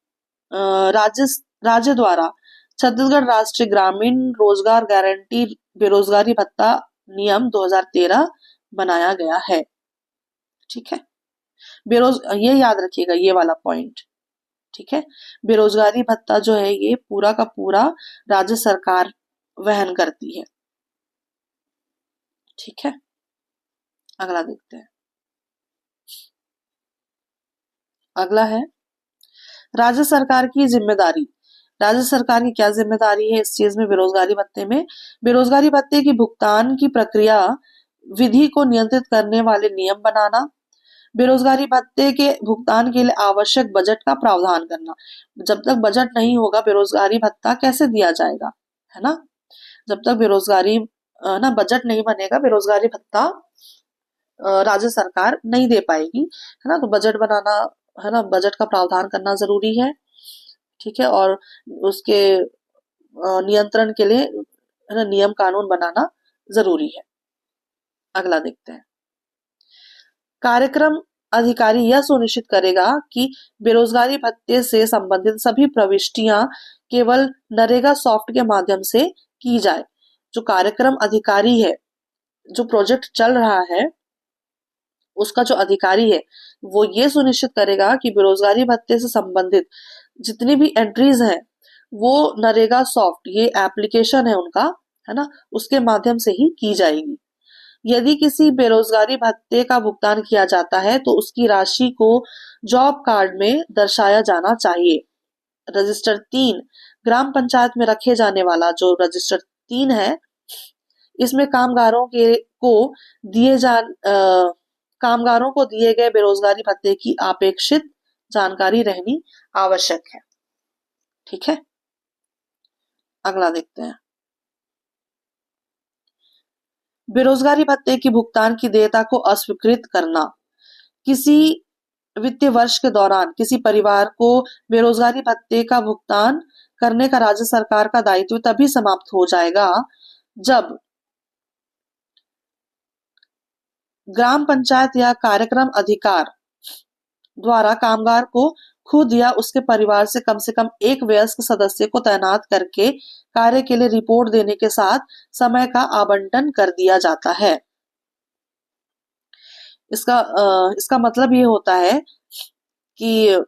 राज्य द्वारा छत्तीसगढ़ राष्ट्रीय ग्रामीण रोजगार गारंटी बेरोजगारी भत्ता नियम 2013 बनाया गया है। ठीक है, ये याद रखिएगा ये वाला पॉइंट। ठीक है, बेरोजगारी भत्ता जो है ये पूरा का पूरा राज्य सरकार वहन करती है। ठीक है, अगला देखते हैं। अगला है राज्य सरकार की जिम्मेदारी। राज्य सरकार की क्या जिम्मेदारी है इस चीज में? बेरोजगारी भत्ते में बेरोजगारी भत्ते की भुगतान की प्रक्रिया विधि को नियंत्रित करने वाले नियम बनाना, बेरोजगारी भत्ते के भुगतान के लिए आवश्यक बजट का प्रावधान करना। जब तक बजट नहीं होगा बेरोजगारी भत्ता कैसे दिया जाएगा, है ना? जब तक बेरोजगारी ना बजट नहीं बनेगा बेरोजगारी भत्ता राज्य सरकार नहीं दे पाएगी, है ना? तो बजट बनाना, है ना, बजट का प्रावधान करना जरूरी है। ठीक है, और उसके नियंत्रण के लिए, है ना, नियम कानून बनाना जरूरी है। अगला देखते हैं। कार्यक्रम अधिकारी यह सुनिश्चित करेगा कि बेरोजगारी भत्ते से संबंधित सभी प्रविष्टियां केवल नरेगा सॉफ्ट के माध्यम से की जाए। जो कार्यक्रम अधिकारी है, जो प्रोजेक्ट चल रहा है उसका जो अधिकारी है वो ये सुनिश्चित करेगा कि बेरोजगारी भत्ते से संबंधित जितनी भी एंट्रीज हैं वो नरेगा सॉफ्ट, ये एप्लीकेशन है उनका, है ना, उसके माध्यम से ही की जाएगी। यदि किसी बेरोजगारी भत्ते का भुगतान किया जाता है तो उसकी राशि को जॉब कार्ड में दर्शाया जाना चाहिए। रजिस्टर 3 ग्राम पंचायत में रखे जाने वाला जो रजिस्टर 3 है, इसमें कामगारों को दिए गए बेरोजगारी भत्ते की अपेक्षित जानकारी रहनी आवश्यक है। ठीक है, अगला देखते हैं। बेरोजगारी भत्ते की भुगतान की देयता को अस्वीकृत करना। किसी वित्तीय वर्ष के दौरान किसी परिवार को बेरोजगारी भत्ते का भुगतान करने का राज्य सरकार का दायित्व तभी समाप्त हो जाएगा जब ग्राम पंचायत या कार्यक्रम अधिकार द्वारा कामगार को खुद या उसके परिवार से कम एक वयस्क सदस्य को तैनात करके कार्य के लिए रिपोर्ट देने के साथ समय का आवंटन कर दिया जाता है। इसका मतलब ये होता है कि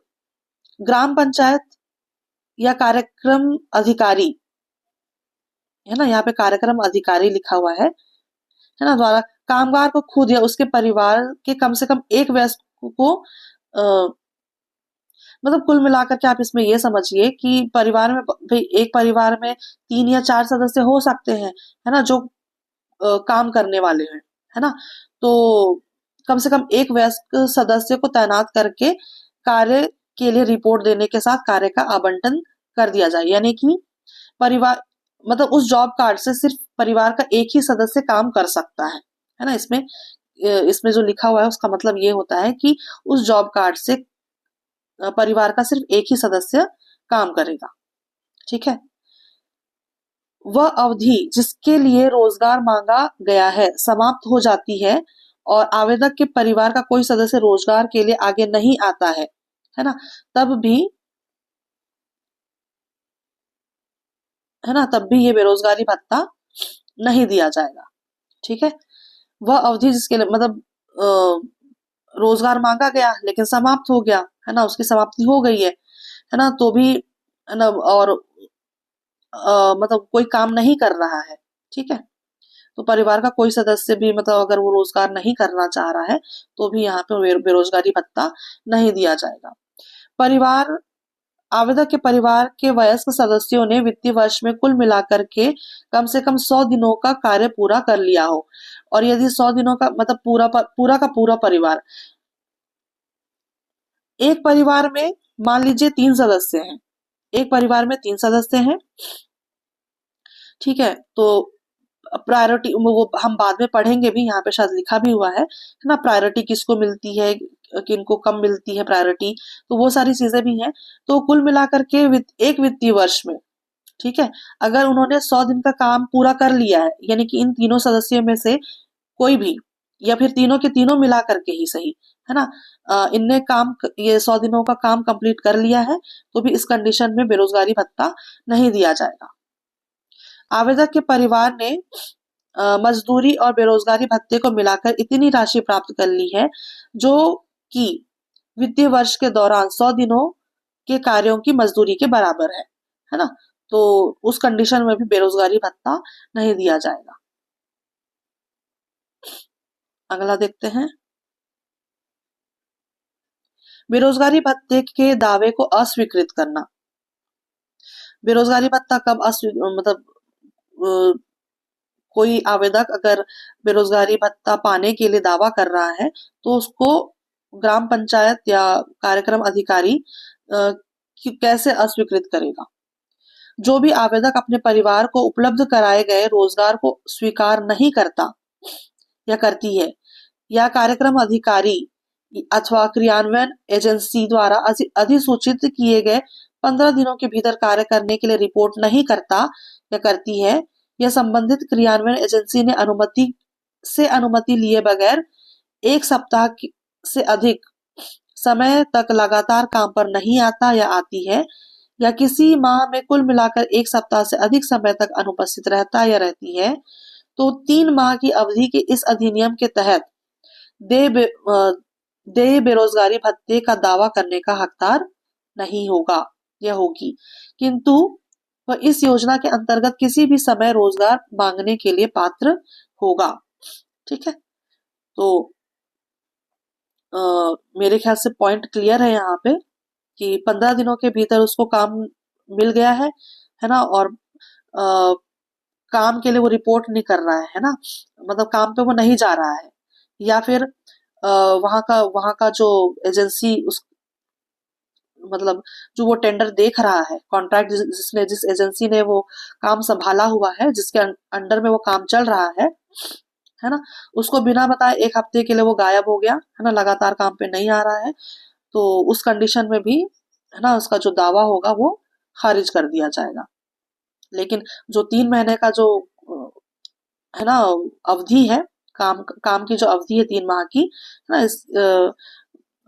ग्राम पंचायत या कार्यक्रम अधिकारी, है ना, यहाँ पे कार्यक्रम अधिकारी लिखा हुआ है ना, द्वारा कामगार को खुद या उसके परिवार के कम से कम एक वयस्क को मतलब कुल मिलाकर के आप इसमें ये समझिए कि परिवार में भाई एक परिवार में 3 या 4 सदस्य हो सकते हैं, है ना, जो काम करने वाले हैं, है ना, तो कम से कम एक वयस्क सदस्य को तैनात करके कार्य के लिए रिपोर्ट देने के साथ कार्य का आवंटन कर दिया जाए। यानी कि परिवार मतलब उस जॉब कार्ड से सिर्फ परिवार का एक ही सदस्य काम कर सकता है ना। इसमें जो लिखा हुआ है उसका मतलब ये होता है कि उस जॉब कार्ड से परिवार का सिर्फ एक ही सदस्य काम करेगा। ठीक है, वह अवधि जिसके लिए रोजगार मांगा गया है समाप्त हो जाती है और आवेदक के परिवार का कोई सदस्य रोजगार के लिए आगे नहीं आता है ना, तब भी तब भी ये बेरोजगारी भत्ता नहीं दिया जाएगा। ठीक है, वह अवधि जिसके लिए मतलब रोजगार मांगा गया लेकिन समाप्त हो गया, है ना, उसकी समाप्ति हो गई है ना, तो भी है ना, और मतलब कोई काम नहीं कर रहा है। ठीक है, तो परिवार का कोई सदस्य भी मतलब अगर वो रोजगार नहीं करना चाह रहा है तो भी यहाँ पे बेरोजगारी भत्ता नहीं दिया जाएगा। परिवार आवेदक के परिवार के वयस्क सदस्यों ने वित्तीय वर्ष में कुल मिलाकर के कम से कम 100 दिनों का कार्य पूरा कर लिया हो। और यदि 100 दिनों का मतलब पूरा का पूरा परिवार, एक परिवार में मान लीजिए 3 सदस्य हैं, एक परिवार में 3 सदस्य हैं, ठीक है, तो प्रायोरिटी वो हम बाद में पढ़ेंगे भी, यहाँ पे शायद लिखा भी हुआ है ना, प्रायोरिटी किसको मिलती है, किनको कम मिलती है प्रायोरिटी, तो वो सारी चीजें भी हैं। तो कुल मिलाकर के एक वित्तीय वर्ष में, ठीक है, अगर उन्होंने 100 दिन का काम पूरा कर लिया है, यानी कि इन तीनों सदस्यों में से कोई भी, या फिर तीनों के तीनों मिला करके ही सही, है ना, इनने ये 100 दिनों का काम कंप्लीट कर लिया है, तो भी इस कंडीशन में बेरोजगारी भत्ता नहीं दिया जाएगा। आवेदक के परिवार ने मजदूरी और बेरोजगारी भत्ते को मिलाकर इतनी राशि प्राप्त कर ली है जो कि वित्तीय वर्ष के दौरान 100 दिनों के कार्यों की मजदूरी के बराबर है ना, तो उस कंडीशन में भी बेरोजगारी भत्ता नहीं दिया जाएगा। अगला देखते हैं, बेरोजगारी भत्ते के दावे को अस्वीकृत करना। बेरोजगारी भत्ता कब मतलब कोई आवेदक अगर बेरोजगारी भत्ता पाने के लिए दावा कर रहा है तो उसको ग्राम पंचायत या कार्यक्रम अधिकारी कैसे अस्वीकृत करेगा। जो भी आवेदक अपने परिवार को उपलब्ध कराए गए रोजगार को स्वीकार नहीं करता या करती है, या कार्यक्रम अधिकारी अथवा क्रियान्वयन एजेंसी द्वारा अधिसूचित किए गए 15 दिनों के भीतर कार्य करने के लिए रिपोर्ट नहीं करता या करती है, या संबंधित क्रियान्वयन एजेंसी ने अनुमति लिए बगैर 1 सप्ताह से अधिक समय तक लगातार काम पर नहीं आता या आती है, या किसी माह में कुल मिलाकर 1 सप्ताह से अधिक समय तक अनुपस्थित रहता या रहती है, तो 3 माह की अवधि के इस अधिनियम के तहत देय बेरोजगारी भत्ते का दावा करने का हकदार नहीं होगा या होगी, किंतु वह इस योजना के अंतर्गत किसी भी समय रोजगार मांगने के लिए पात्र होगा। ठीक है, तो मेरे ख्याल से पॉइंट क्लियर है यहाँ पे कि 15 दिनों के भीतर उसको काम मिल गया है ना, और काम के लिए वो रिपोर्ट नहीं कर रहा है ना, मतलब काम पे वो नहीं जा रहा है, या फिर वहां का जो एजेंसी उस मतलब जो वो टेंडर देख रहा है, कॉन्ट्रैक्ट जिस एजेंसी ने वो काम संभाला हुआ है, जिसके अंडर में वो काम चल रहा है ना, उसको बिना बताए 1 हफ्ते के लिए वो गायब हो गया, है ना, लगातार काम पे नहीं आ रहा है, तो उस कंडीशन में भी, है ना, उसका जो दावा होगा वो खारिज कर दिया जाएगा। लेकिन जो 3 महीने का जो है ना अवधि है, काम की जो अवधि है 3 माह की, है ना, इस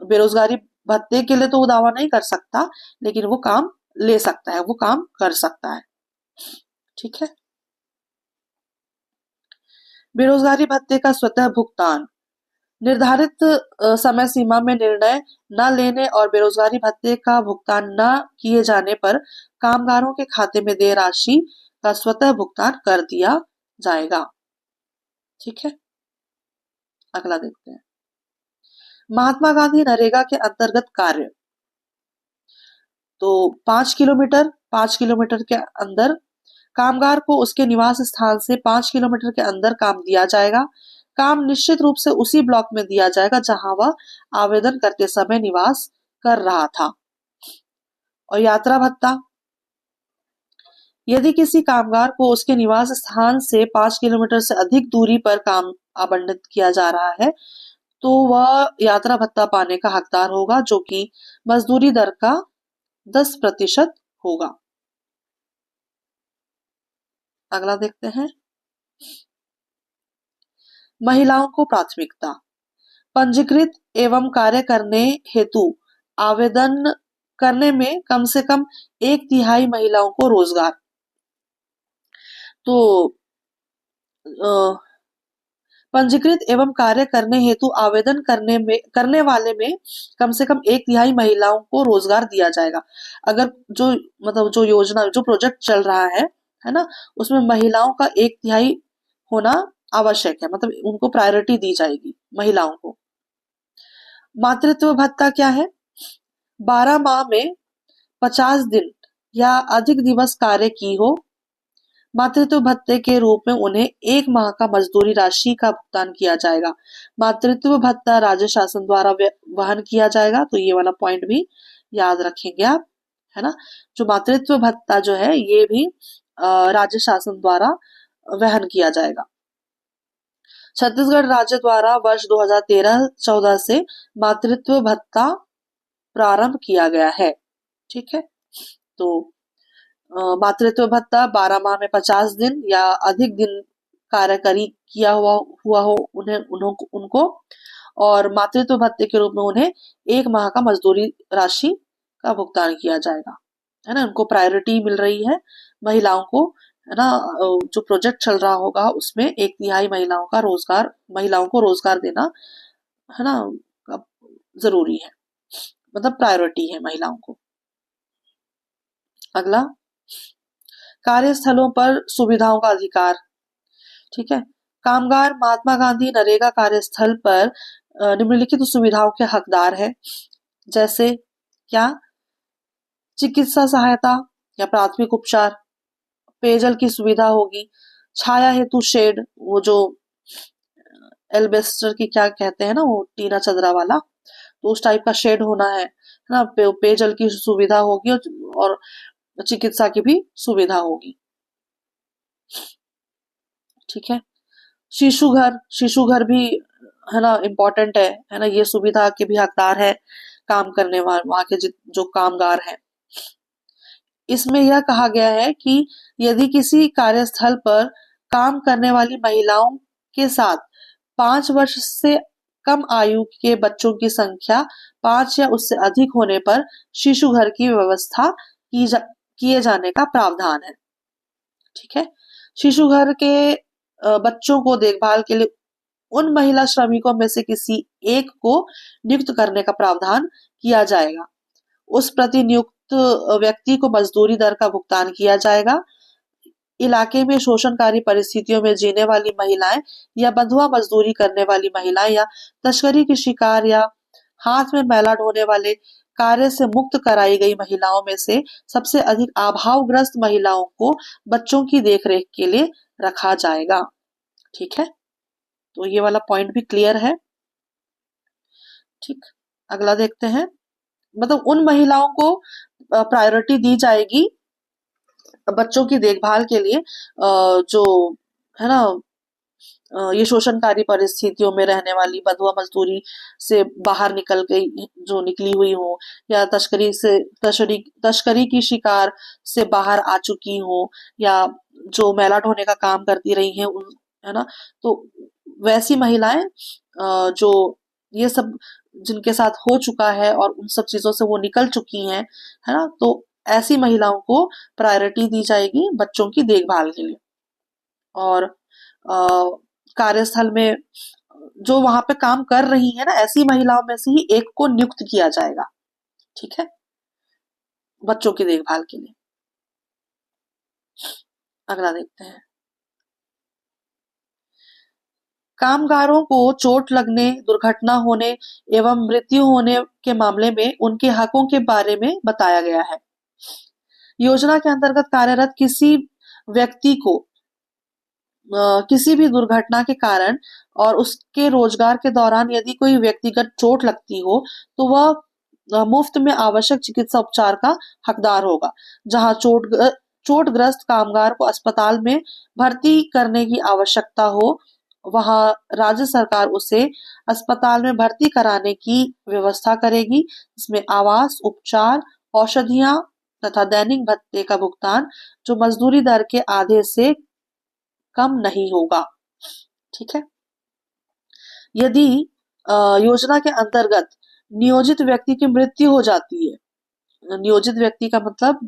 बेरोजगारी भत्ते के लिए तो वो दावा नहीं कर सकता, लेकिन वो काम ले सकता है, वो काम कर सकता है। ठीक है, बेरोजगारी भत्ते का स्वतः भुगतान। निर्धारित समय सीमा में निर्णय न लेने और बेरोजगारी भत्ते का भुगतान न किए जाने पर कामगारों के खाते में देय राशि का स्वतः भुगतान कर दिया जाएगा। ठीक है, अगला देखते हैं, महात्मा गांधी नरेगा के अंतर्गत कार्य। तो 5 किलोमीटर के अंदर कामगार को उसके निवास स्थान से 5 किलोमीटर के अंदर काम दिया जाएगा। काम निश्चित रूप से उसी ब्लॉक में दिया जाएगा जहां वह आवेदन करते समय निवास कर रहा था। और यात्रा भत्ता, यदि किसी कामगार को उसके निवास स्थान से 5 किलोमीटर से अधिक दूरी पर काम आवंटित किया जा रहा है तो वह यात्रा भत्ता पाने का हकदार होगा, जो कि मजदूरी दर का 10% होगा। अगला देखते हैं, महिलाओं को प्राथमिकता। पंजीकृत एवं कार्य करने हेतु आवेदन करने में कम से कम 1/3 महिलाओं को रोजगार। तो पंजीकृत एवं कार्य करने हेतु आवेदन करने वाले में कम से कम 1/3 महिलाओं को रोजगार दिया जाएगा। अगर जो मतलब जो योजना जो प्रोजेक्ट चल रहा है ना, उसमें महिलाओं का 1/3 होना आवश्यक है, मतलब उनको प्रायोरिटी दी जाएगी महिलाओं को। मातृत्व भत्ता क्या है? 12 माह में 50 दिन या अधिक दिवस कार्य की हो, मातृत्व भत्ते के रूप में उन्हें 1 माह का मजदूरी राशि का भुगतान किया जाएगा। मातृत्व भत्ता राज्य शासन द्वारा वहन किया जाएगा, तो ये वाला पॉइंट भी याद रखेंगे आप, है ना। जो मातृत्व भत्ता जो है ये भी राज्य शासन द्वारा वहन किया जाएगा। छत्तीसगढ़ राज्य द्वारा वर्ष 2013-14 से मातृत्व भत्ता प्रारंभ किया गया है। ठीक है, तो मातृत्व भत्ता 12 माह में 50 दिन या अधिक दिन कार्यकरी किया हुआ हो उनको, और मातृत्व भत्ते के रूप में उन्हें 1 माह का मजदूरी राशि का भुगतान किया जाएगा, है ना। उनको प्रायोरिटी मिल रही है महिलाओं को, है ना। जो प्रोजेक्ट चल रहा होगा उसमें 1/3 महिलाओं को रोजगार देना, है ना, जरूरी है, मतलब प्रायोरिटी है महिलाओं को। अगला, कार्यस्थलों पर सुविधाओं का अधिकार। ठीक है, कामगार महात्मा गांधी नरेगा कार्यस्थल पर निम्नलिखित सुविधाओं के हकदार है। जैसे क्या? चिकित्सा सहायता या प्राथमिक उपचार, पेयजल की सुविधा होगी, छाया हेतु शेड, वो जो एल्बेस्टर की क्या कहते हैं ना, वो टीना चदरा वाला, तो उस टाइप का शेड होना है ना। पेयजल की सुविधा होगी और चिकित्सा की भी सुविधा होगी। ठीक है, शिशु घर भी, है ना, इम्पोर्टेंट है ना। ये सुविधा के भी हकदार है काम करने वाले वहां के जो कामगार हैं। इसमें यह कहा गया है कि यदि किसी कार्यस्थल पर काम करने वाली महिलाओं के साथ 5 वर्ष से कम आयु के बच्चों की संख्या 5 या उससे अधिक होने पर शिशु घर की व्यवस्था किए जाने का प्रावधान है। ठीक है, शिशु घर के बच्चों को देखभाल के लिए उन महिला श्रमिकों में से किसी एक को नियुक्त करने का प्रावधान किया जाएगा। उस प्रतिनियुक्त व्यक्ति को मजदूरी दर का भुगतान किया जाएगा। इलाके में शोषणकारी परिस्थितियों में जीने वाली महिलाएं या बंधुआ मजदूरी करने वाली महिलाएं या तस्करी की शिकार या हाथ में मैला ढोने वाले कार्य से मुक्त कराई गई महिलाओं में से सबसे अधिक अभावग्रस्त महिलाओं को बच्चों की देखरेख के लिए रखा जाएगा। ठीक है, तो ये वाला पॉइंट भी क्लियर है। ठीक, अगला देखते हैं। मतलब उन महिलाओं को प्रायोरिटी दी जाएगी बच्चों की देखभाल के लिए जो, है ना, ये शोषणकारी परिस्थितियों में रहने वाली, बंधुआ मजदूरी से बाहर निकली हुई हो, या तस्करी की शिकार से बाहर आ चुकी हो, या जो मैला ढोने का काम करती रही हैं, है ना। तो वैसी महिलाएं जो ये सब जिनके साथ हो चुका है और उन सब चीजों से वो निकल चुकी हैं, है ना, तो ऐसी महिलाओं को प्रायोरिटी दी जाएगी बच्चों की देखभाल के लिए। और कार्यस्थल में जो वहां पे काम कर रही है ना, ऐसी महिलाओं में से ही एक को नियुक्त किया जाएगा। ठीक है, बच्चों की देखभाल के लिए। अगला देखते हैं। कामगारों को चोट लगने, दुर्घटना होने एवं मृत्यु होने के मामले में उनके हकों के बारे में बताया गया है। योजना के अंतर्गत कार्यरत किसी व्यक्ति को किसी भी दुर्घटना के कारण और उसके रोजगार के दौरान यदि कोई व्यक्तिगत चोट लगती हो, तो वह मुफ्त में आवश्यक चिकित्सा उपचार का हकदार होगा। जहां चोटग्रस्त कामगार को अस्पताल में भर्ती करने की आवश्यकता हो, वहां राज्य सरकार उसे अस्पताल में भर्ती कराने की व्यवस्था करेगी। इसमें आवास, उपचार, औषधियां तथा दैनिक भत्ते का भुगतान जो मजदूरी दर के आधे से कम नहीं होगा। ठीक है, यदि योजना के अंतर्गत नियोजित व्यक्ति की मृत्यु हो जाती है, नियोजित व्यक्ति का मतलब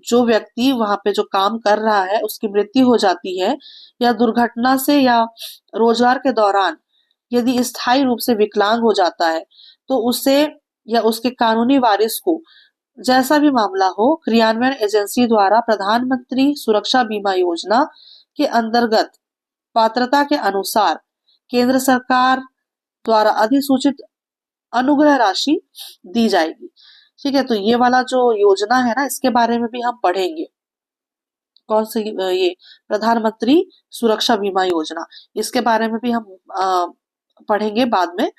जो व्यक्ति वहां पे जो काम कर रहा है उसकी मृत्यु हो जाती है, या दुर्घटना से या रोजगार के दौरान यदि स्थायी रूप से विकलांग हो जाता है, तो उसे या उसके कानूनी वारिस को, जैसा भी मामला हो, क्रियान्वयन एजेंसी द्वारा प्रधानमंत्री सुरक्षा बीमा योजना के अंतर्गत पात्रता के अनुसार केंद्र सरकार द्वारा अधिसूचित अनुग्रह राशि दी जाएगी। ठीक है, तो ये वाला जो योजना है ना, इसके बारे में भी हम पढ़ेंगे। कौन सी? ये प्रधानमंत्री सुरक्षा बीमा योजना, इसके बारे में भी हम पढ़ेंगे बाद में।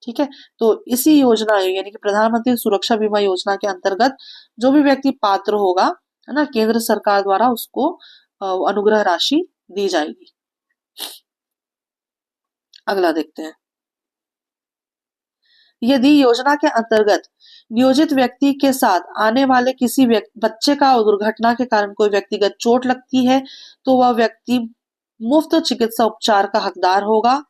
ठीक है, तो इसी योजना यानी कि प्रधानमंत्री सुरक्षा बीमा योजना के अंतर्गत जो भी व्यक्ति पात्र होगा, है ना, केंद्र सरकार द्वारा उसको अनुग्रह राशि दी जाएगी। अगला देखते हैं। यदि योजना के अंतर्गत नियोजित व्यक्ति के साथ आने वाले किसी बच्चे का दुर्घटना के कारण कोई व्यक्तिगत चोट लगती है, तो वह व्यक्ति मुफ्त चिकित्सा उपचार का हकदार होगा।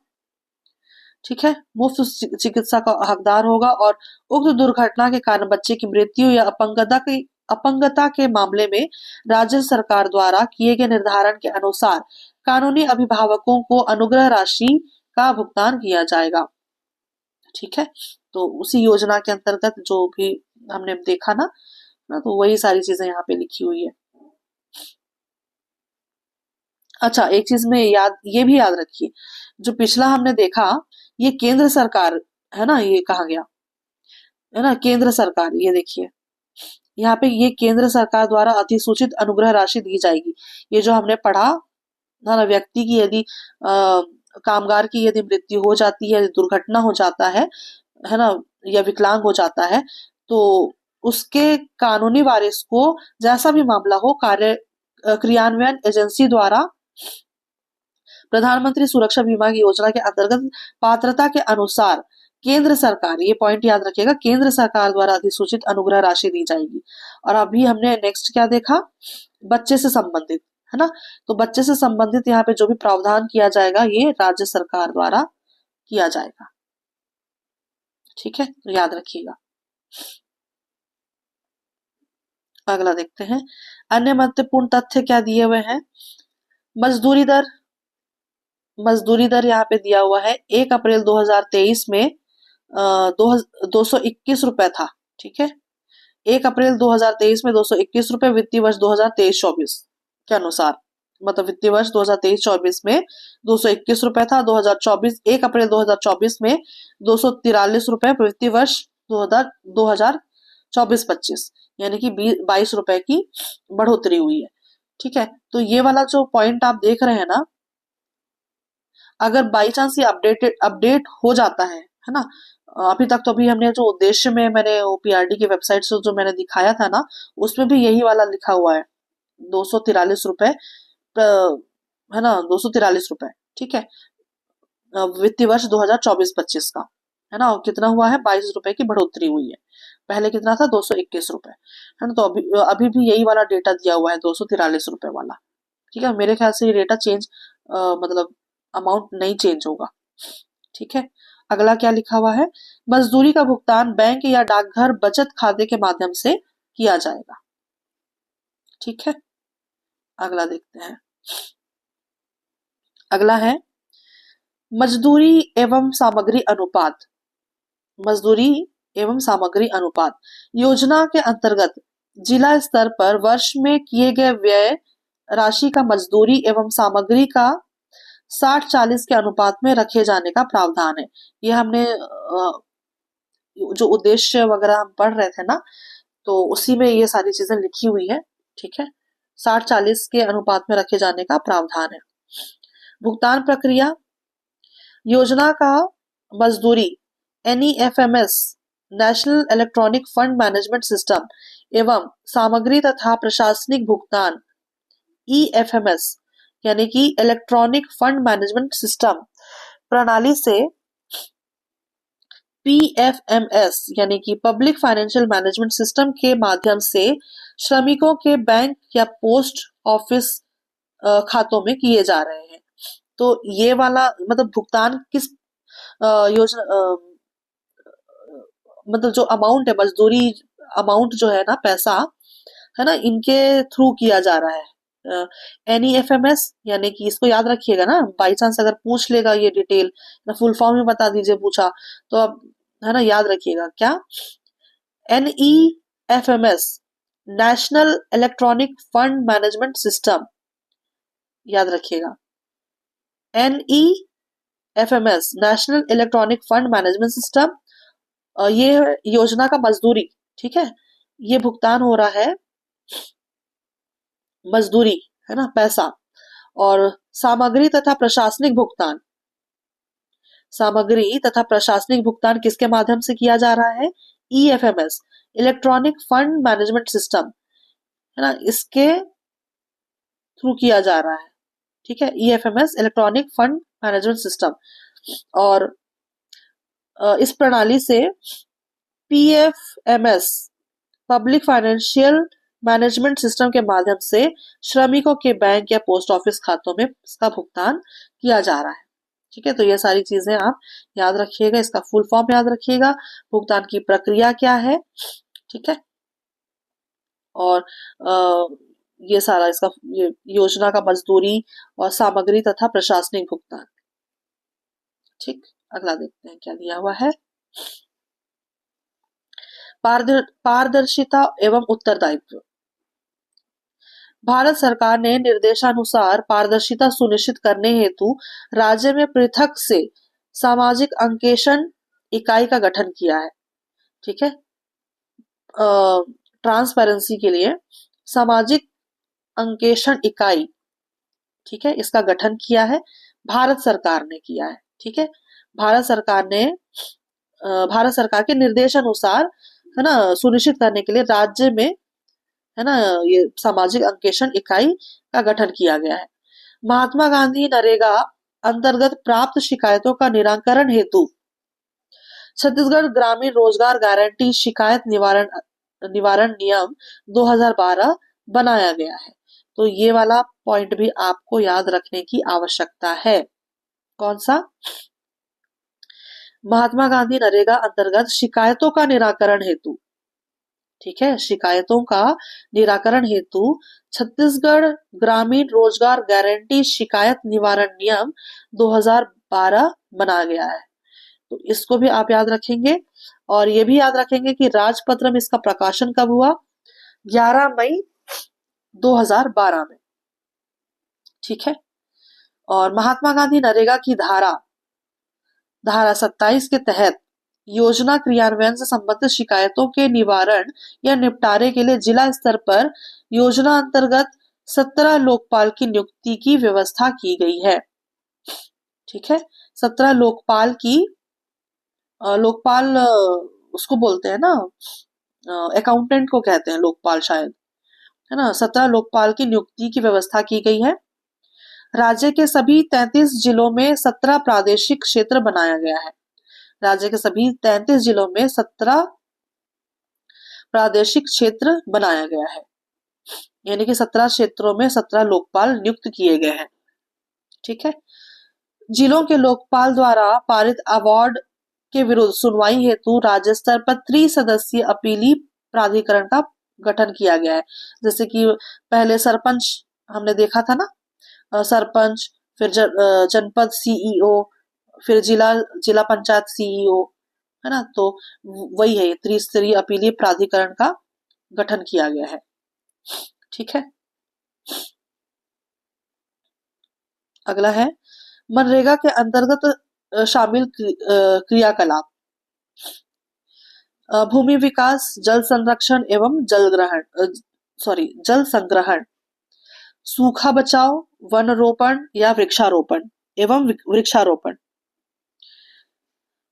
ठीक है, मुफ्त चिकित्सा का हकदार होगा, और उक्त दुर्घटना के कारण बच्चे की मृत्यु या अपंगता के मामले में राज्य सरकार द्वारा किए गए निर्धारण के अनुसार कानूनी अभिभावकों को अनुग्रह राशि का भुगतान किया जाएगा। ठीक है, तो उसी योजना के अंतर्गत जो भी हमने देखा ना, तो वही सारी चीजें यहाँ पे लिखी हुई है। अच्छा, एक चीज में ये भी याद रखिए, जो पिछला हमने देखा, ये केंद्र सरकार है ना, ये कहा गया है ना, केंद्र सरकार, ये देखिए यहाँ पे, ये केंद्र सरकार द्वारा अधिसूचित अनुग्रह राशि दी जाएगी। ये जो हमने पढ़ा ना, व्यक्ति की यदि कामगार की यदि मृत्यु हो जाती है, दुर्घटना हो जाता है ना, या विकलांग हो जाता है, तो उसके कानूनी वारिस को, जैसा भी मामला हो, क्रियान्वयन एजेंसी द्वारा प्रधानमंत्री सुरक्षा बीमा की योजना के अंतर्गत पात्रता के अनुसार केंद्र सरकार, ये पॉइंट याद रखिएगा, केंद्र सरकार द्वारा अधिसूचित अनुग्रह राशि दी जाएगी। और अभी हमने नेक्स्ट क्या देखा? बच्चे से संबंधित, है ना, तो बच्चे से संबंधित यहाँ पे जो भी प्रावधान किया जाएगा, ये राज्य सरकार द्वारा किया जाएगा। ठीक है, तो याद रखिएगा। अगला देखते हैं। अन्य महत्वपूर्ण तथ्य क्या दिए हुए हैं? मजदूरी दर, मजदूरी दर यहाँ पे दिया हुआ है 1 अप्रैल 2023 में 221 रुपए था। ठीक है, 1 अप्रैल 2023 में 221 रुपए वित्तीय वर्ष 2023-24 के अनुसार, मतलब वित्तीय वर्ष 2023-24 में 221 रुपए था। 2024 1 अप्रैल 2024 में 243 रुपए वित्तीय वर्ष 2024-25, यानी कि 22 रुपए की बढ़ोतरी हुई है। ठीक है, तो ये वाला जो पॉइंट आप देख रहे हैं ना, अगर बाई चांस ये अपडेट हो जाता है ना, अभी तक तो अभी हमने जो उद्देश्य में मैंने ओपीआरडी की वेबसाइट से जो मैंने दिखाया था ना, उसमें भी यही वाला लिखा हुआ है, 243 रुपए, है ना, 243 रुपए। ठीक है, वित्तीय वर्ष 2024-25 का, है ना, कितना हुआ है? 22 रुपए की बढ़ोतरी हुई है। पहले कितना था? 221 रुपए, है ना, तो अभी भी यही वाला डेटा दिया हुआ है, 243 रुपए वाला। ठीक है, मेरे ख्याल से ये डेटा चेंज, मतलब अमाउंट नहीं चेंज होगा। ठीक है, अगला क्या लिखा हुआ है? मजदूरी का भुगतान बैंक या डाकघर बचत खाते के माध्यम से किया जाएगा। ठीक है, अगला देखते हैं। अगला है मजदूरी एवं सामग्री अनुपात। मजदूरी एवं सामग्री अनुपात योजना के अंतर्गत जिला स्तर पर वर्ष में किए गए व्यय राशि का मजदूरी एवं सामग्री का 60-40 के अनुपात में रखे जाने का प्रावधान है। ये हमने जो उद्देश्य वगैरह हम पढ़ रहे थे ना, तो उसी में ये सारी चीजें लिखी हुई है। ठीक है, 60-40 के अनुपात में रखे जाने का प्रावधान है। भुगतान प्रक्रिया, योजना का मजदूरी NEFMS national electronic fund management system एवं सामग्री तथा प्रशासनिक भुगतान EFMS यानी कि इलेक्ट्रॉनिक फंड मैनेजमेंट सिस्टम प्रणाली से PFMS यानी कि पब्लिक फाइनेंशियल मैनेजमेंट सिस्टम के माध्यम से श्रमिकों के बैंक या पोस्ट ऑफिस खातों में किए जा रहे हैं। तो ये वाला मतलब भुगतान किस योजना मतलब जो अमाउंट है, मजदूरी अमाउंट जो है ना, पैसा है ना, इनके थ्रू किया जा रहा है। NEFMS, यानी कि इसको याद रखिएगा ना, बाई चांस अगर पूछ लेगा ये डिटेल, फुल फॉर्म में बता दीजिए पूछा तो, अब है ना, याद रखिएगा क्या। NEFMS, national electronic fund management system, याद रखिएगा। NEFMS, national electronic fund management system. ये योजना का मजदूरी, ठीक है, ये भुगतान हो रहा है, मजदूरी है ना, पैसा। और सामग्री तथा प्रशासनिक भुगतान, सामग्री तथा प्रशासनिक भुगतान किसके माध्यम से किया जा रहा है? EFMS, electronic fund management system, है ना, इसके थ्रू किया जा रहा है, ठीक है। EFMS, electronic fund management system. और इस प्रणाली से PFMS, public financial management system के माध्यम से श्रमिकों के बैंक या पोस्ट ऑफिस खातों में इसका भुगतान किया जा रहा है, ठीक है। तो ये सारी चीजें आप याद रखिएगा, इसका फुल फॉर्म याद रखिएगा, भुगतान की प्रक्रिया क्या है, ठीक है। और ये सारा इसका ये योजना का मजदूरी और सामग्री तथा प्रशासनिक भुगतान, ठीक। अगला देखते हैं क्या दिया हुआ है। पारदर्शिता एवं उत्तरदायित्व। भारत सरकार ने निर्देशानुसार पारदर्शिता सुनिश्चित करने हेतु राज्य में पृथक से सामाजिक अंकेक्षण इकाई का गठन किया है, ठीक है। ट्रांसपेरेंसी के लिए सामाजिक अंकेक्षण इकाई, ठीक है, इसका गठन किया है, भारत सरकार ने किया है, ठीक है। भारत सरकार ने भारत सरकार के निर्देशानुसार, है ना, सुनिश्चित करने के लिए राज्य में, है ना, ये सामाजिक अंकेक्षण इकाई का गठन किया गया है। महात्मा गांधी नरेगा अंतर्गत प्राप्त शिकायतों का निराकरण हेतु छत्तीसगढ़ ग्रामीण रोजगार गारंटी शिकायत निवारण निवारण नियम 2012 बनाया गया है। तो ये वाला पॉइंट भी आपको याद रखने की आवश्यकता है। कौन सा? महात्मा गांधी नरेगा अंतर्गत शिकायतों का निराकरण हेतु, ठीक है, शिकायतों का निराकरण हेतु छत्तीसगढ़ ग्रामीण रोजगार गारंटी शिकायत निवारण नियम 2012 बना गया है। तो इसको भी आप याद रखेंगे। और ये भी याद रखेंगे कि राजपत्र में इसका प्रकाशन कब हुआ? 11 मई 2012 में, ठीक है। और महात्मा गांधी नरेगा की धारा 27 के तहत योजना क्रियान्वयन से संबंधित शिकायतों के निवारण या निपटारे के लिए जिला स्तर पर योजना अंतर्गत 17 लोकपाल की नियुक्ति की व्यवस्था की गई है, ठीक है। 17 लोकपाल की, लोकपाल उसको बोलते हैं ना, अकाउंटेंट को कहते हैं लोकपाल शायद, है ना। 17 लोकपाल की नियुक्ति की व्यवस्था की गई है। राज्य के सभी 33 जिलों में 17 प्रादेशिक क्षेत्र बनाया गया है। राज्य के सभी 33 जिलों में 17 प्रादेशिक क्षेत्र बनाया गया है, यानी कि 17 क्षेत्रों में 17 लोकपाल नियुक्त किए गए हैं, ठीक है। जिलों के लोकपाल द्वारा पारित अवार्ड के विरुद्ध सुनवाई हेतु राज्य स्तर पर त्रिसदस्यीय अपीली प्राधिकरण का गठन किया गया है। जैसे कि पहले सरपंच हमने देखा था ना, सरपंच, फिर जनपद CEO, फिर जिला पंचायत CEO, है ना। तो वही है, त्रिस्तरीय अपीलीय प्राधिकरण का गठन किया गया है, ठीक है। अगला है मनरेगा के अंतर्गत शामिल क्रियाकलाप। भूमि विकास, जल संरक्षण एवं जल संग्रहण, सूखा बचाव, वन रोपण या वृक्षारोपण एवं वृक्षारोपण,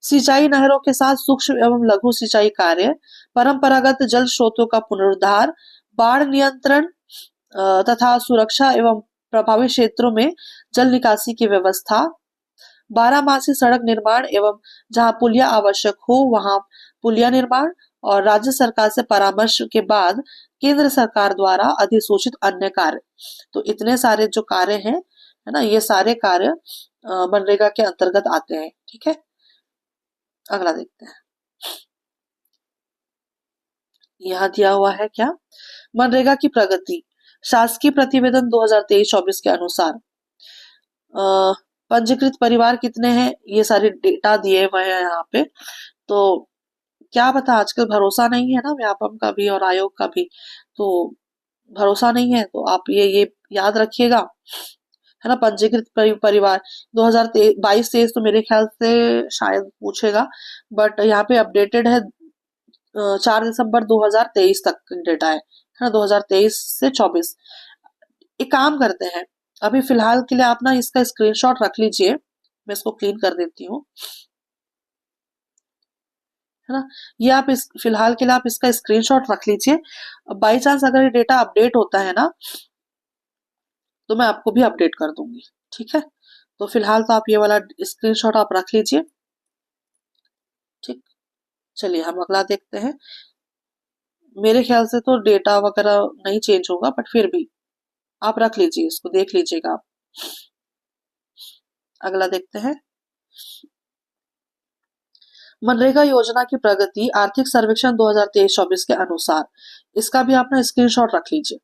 सिंचाई नहरों के साथ सूक्ष्म एवं लघु सिंचाई कार्य, परंपरागत जल स्रोतों का पुनरुद्धार, बाढ़ नियंत्रण तथा सुरक्षा एवं प्रभावित क्षेत्रों में जल निकासी की व्यवस्था, 12मासी सड़क निर्माण एवं जहां पुलिया आवश्यक हो वहां पुलिया निर्माण, और राज्य सरकार से परामर्श के बाद केंद्र सरकार द्वारा अधिसूचित अन्य कार्य। तो इतने सारे जो कार्य हैं, है ना, ये सारे कार्य मनरेगा के अंतर्गत आते हैं, ठीक है। अगला देखते हैं। यहाँ दिया हुआ है क्या, मनरेगा की प्रगति, शासकीय प्रतिवेदन 2023-24 के अनुसार पंजीकृत परिवार कितने हैं, ये सारे डेटा दिए हुए हैं यहाँ पे। तो क्या पता, आजकल भरोसा नहीं है ना व्यापम का भी और आयोग का भी, तो भरोसा नहीं है, तो आप ये याद रखिएगा, है ना। पंजीकृत परिवार 2022-23 तो मेरे ख्याल से शायद पूछेगा, बट यहाँ पे अपडेटेड है 4 दिसंबर 2023 तक डेटा है ना, 2023 से 24। एक काम करते हैं, अभी फिलहाल के लिए आप ना इसका स्क्रीनशॉट रख लीजिए, मैं इसको क्लीन कर देती हूँ, है ना। ये आप इस फिलहाल के लिए आप इसका स्क्रीनशॉट रख लीजिए। बाई चांस अगर ये डेटा अपडेट होता है ना, तो मैं आपको भी अपडेट कर दूंगी, ठीक है। तो फिलहाल तो आप ये वाला स्क्रीनशॉट आप रख लीजिए, ठीक। चलिए हम अगला देखते हैं। मेरे ख्याल से तो डेटा वगैरह नहीं चेंज होगा, बट फिर भी आप रख लीजिए, इसको देख लीजिएगा आप। अगला देखते हैं। मनरेगा योजना की प्रगति, आर्थिक सर्वेक्षण 2023-24 के अनुसार, इसका भी आप ना स्क्रीनशॉट रख लीजिए,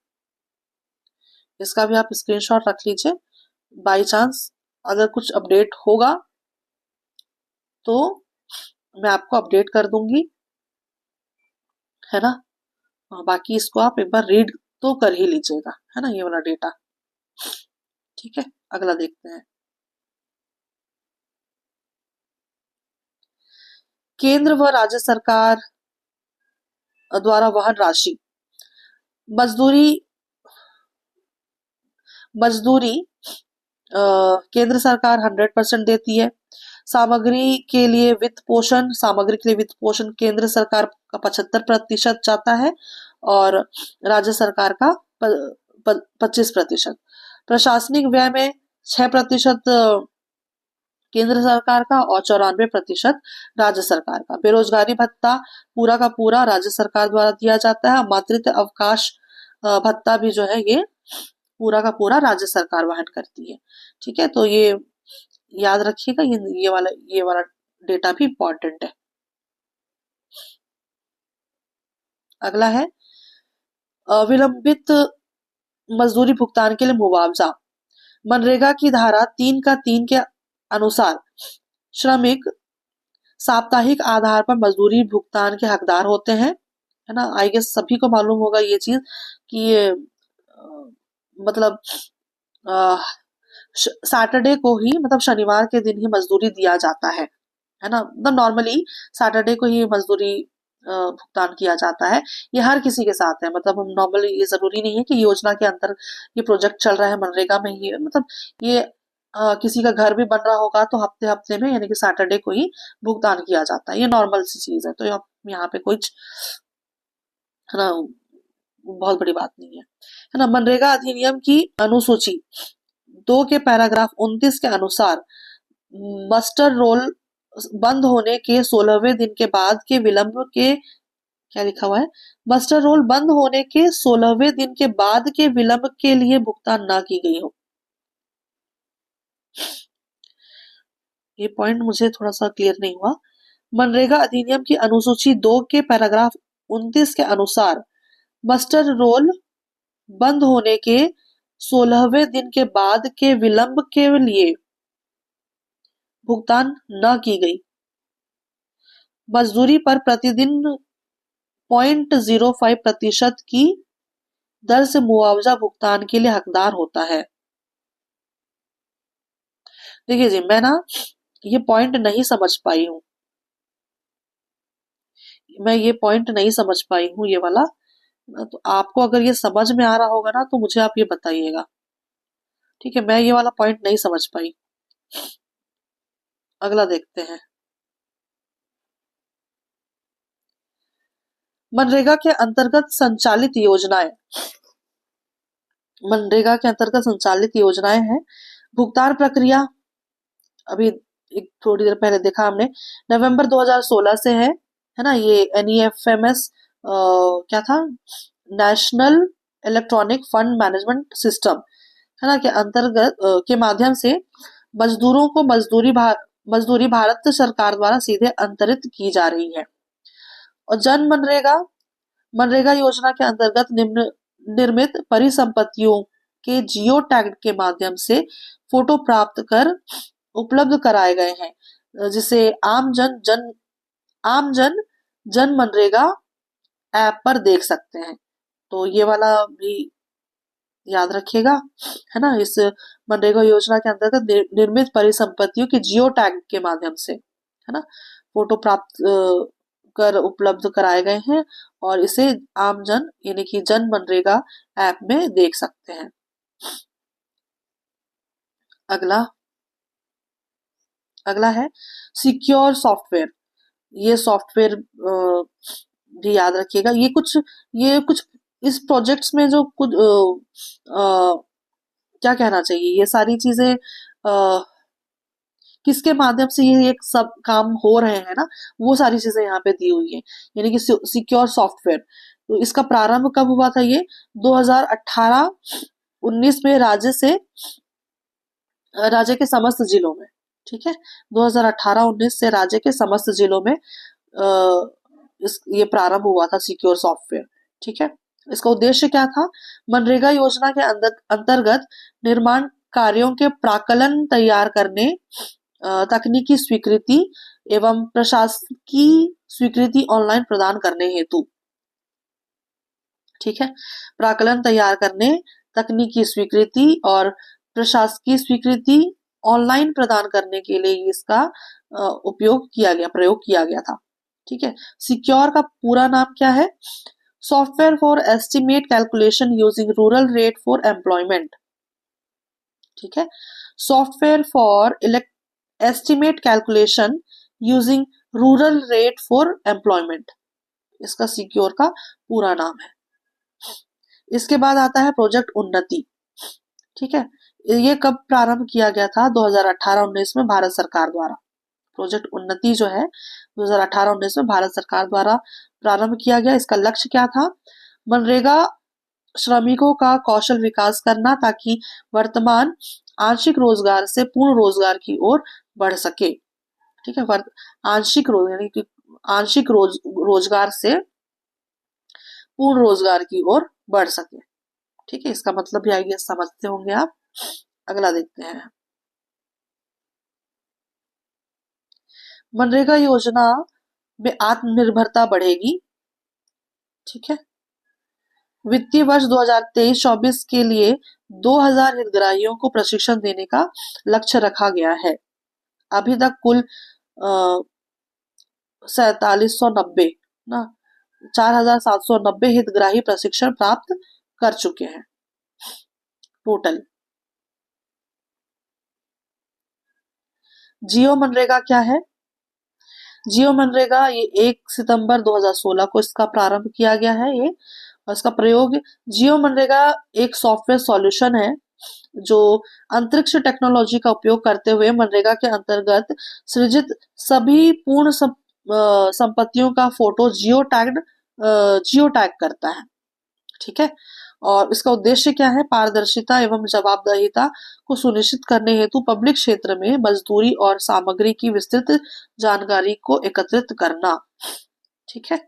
इसका भी आप स्क्रीनशॉट रख लीजिए। बाई चांस अगर कुछ अपडेट होगा तो मैं आपको अपडेट कर दूंगी, है ना। बाकी इसको आप एक बार रीड तो कर ही लीजिएगा, है ना, ये वाला डेटा, ठीक है। अगला देखते हैं। केंद्र व राज्य सरकार द्वारा वहन राशि, मजदूरी मजदूरी केंद्र सरकार 100% देती है। सामग्री के लिए वित्त पोषण केंद्र सरकार का 75% जाता है और राज्य सरकार का 25%। प्रशासनिक व्यय में 6% केंद्र सरकार का और 94% राज्य सरकार का। बेरोजगारी भत्ता पूरा का पूरा राज्य सरकार द्वारा दिया जाता है। मातृत्व अवकाश भत्ता भी जो है ये पूरा का पूरा राज्य सरकार वहन करती है, ठीक है। तो ये याद रखिएगा, ये वाला डेटा भी इम्पोर्टेंट है। अगला है विलंबित मजदूरी भुगतान के लिए मुआवजा। मनरेगा की धारा 3 के अनुसार श्रमिक साप्ताहिक आधार पर मजदूरी भुगतान के हकदार होते हैं, है ना। आई गेस सभी को मालूम होगा ये चीज कि ये मतलब सैटरडे को ही, मतलब शनिवार के दिन ही मजदूरी दिया जाता है ना। मतलब नॉर्मली सैटरडे को ही मजदूरी भुगतान किया जाता है। ये हर किसी के साथ है, मतलब हम नॉर्मली, ये जरूरी नहीं है कि योजना के अंतर ये प्रोजेक्ट चल रहा है मनरेगा में ही, मतलब ये किसी का घर भी बन रहा होगा तो हफ्ते हफ्ते में, यानी कि सैटरडे को ही भुगतान किया जाता है। ये नॉर्मल सी चीज है, तो यहाँ पे कुछ, है ना, बहुत बड़ी बात नहीं है ना। मनरेगा अधिनियम की अनुसूची 2 के पैराग्राफ 29 के अनुसार मस्टर रोल बंद होने के 16वें दिन के बाद के विलंब के, क्या लिखा हुआ है, मस्टर रोल बंद होने के 16वें दिन के बाद के विलंब के लिए भुगतान ना की गई हो। ये पॉइंट मुझे थोड़ा सा क्लियर नहीं हुआ। मनरेगा अधिनियम की अनुसूची 2 के पैराग्राफ 29 के अनुसार मस्टर रोल बंद होने के 16वें दिन के बाद के विलंब के लिए भुगतान न की गई मजदूरी पर प्रतिदिन 0.05% की दर से मुआवजा भुगतान के लिए हकदार होता है। देखिए जी, मैं ना ये पॉइंट नहीं समझ पाई हूँ, ये वाला। तो आपको अगर ये समझ में आ रहा होगा ना, तो मुझे आप ये बताइएगा, ठीक है। मैं ये वाला पॉइंट नहीं समझ पाई। अगला देखते हैं। मनरेगा के अंतर्गत संचालित योजनाएं, हैं। भुगतान प्रक्रिया, अभी एक थोड़ी देर पहले देखा हमने, नवंबर 2016 से है ना। ये NEFMS क्या था, national electronic fund management system, है ना, के अंतर्गत के माध्यम से मजदूरों को मजदूरी मजदूरी भारत सरकार द्वारा सीधे अंतरित की जा रही है। और जन मनरेगा मनरेगा योजना के अंतर्गत निर्मित परिसंपत्तियों के जियो टैग के माध्यम से फोटो प्राप्त कर उपलब्ध कराए गए हैं, जिसे आम जन जन मनरेगा ऐप पर देख सकते हैं। तो ये वाला भी याद रखिएगा, है ना। इस मनरेगा योजना के अंतर्गत निर्मित परिसंपत्तियों के जियो टैग के माध्यम से, है ना, फोटो प्राप्त कर उपलब्ध कराए गए हैं और इसे आम जन यानी कि जन मनरेगा ऐप में देख सकते हैं। अगला अगला है सिक्योर सॉफ्टवेयर। ये सॉफ्टवेयर भी याद रखिएगा। ये कुछ इस प्रोजेक्ट्स में जो कुछ क्या कहना चाहिए, ये सारी चीजें किसके माध्यम से ये एक सब काम हो रहे हैं ना, वो सारी चीजें यहाँ पे दी हुई है। यानी कि सिक्योर सॉफ्टवेयर, तो इसका प्रारंभ कब हुआ था? ये 2018-19 में राज्य के समस्त जिलों में, ठीक है, 2018-19 से राज्य के समस्त जिलों में ये प्रारंभ हुआ था सिक्योर सॉफ्टवेयर, ठीक है। इसका उद्देश्य क्या था? मनरेगा योजना के अंतर्गत निर्माण कार्यों के प्राक्कलन तैयार करने, तकनीकी स्वीकृति एवं प्रशासकीय स्वीकृति ऑनलाइन प्रदान करने हेतु, ठीक है, प्राक्कलन तैयार करने, तकनीकी स्वीकृति और प्रशासकीय स्वीकृति ऑनलाइन प्रदान करने के लिए इसका प्रयोग किया गया था, ठीक है। सिक्योर का पूरा नाम क्या है? Software for estimate calculation using rural rate for employment, ठीक है, software for estimate calculation using rural rate for employment, इसका सिक्योर का पूरा नाम है। इसके बाद आता है प्रोजेक्ट उन्नति, ठीक है। ये कब प्रारंभ किया गया था? 2018-19 में भारत सरकार द्वारा। प्रोजेक्ट उन्नति जो है 2018-19 में भारत सरकार द्वारा प्रारंभ किया गया। इसका लक्ष्य क्या था? मनरेगा श्रमिकों का कौशल विकास करना ताकि वर्तमान आंशिक रोजगार से पूर्ण रोजगार की ओर बढ़ सके, ठीक है। यानी कि आंशिक रोजगार से पूर्ण रोजगार की ओर बढ़ सके, ठीक है। इसका मतलब भी आइए समझते होंगे आप। अगला देखते हैं। मनरेगा योजना में आत्मनिर्भरता बढ़ेगी, ठीक है। वित्तीय वर्ष 2023-24 के लिए 2000 हितग्राहियों को प्रशिक्षण देने का लक्ष्य रखा गया है। अभी तक कुल 4790 ना 4790 हितग्राही प्रशिक्षण प्राप्त कर चुके हैं टोटल। जियो मनरेगा क्या है? जियो मनरेगा ये 1 सितंबर 2016 को इसका प्रारंभ किया गया है। ये और इसका प्रयोग, जियो मनरेगा एक सॉफ्टवेयर सॉल्यूशन है जो अंतरिक्ष टेक्नोलॉजी का उपयोग करते हुए मनरेगा के अंतर्गत सृजित सभी पूर्ण संपत्तियों का फोटो जियो टैग करता है, ठीक है। और इसका उद्देश्य क्या है? पारदर्शिता एवं जवाबदेहिता को सुनिश्चित करने हेतु पब्लिक क्षेत्र में मजदूरी और सामग्री की विस्तृत जानकारी को एकत्रित करना, ठीक है।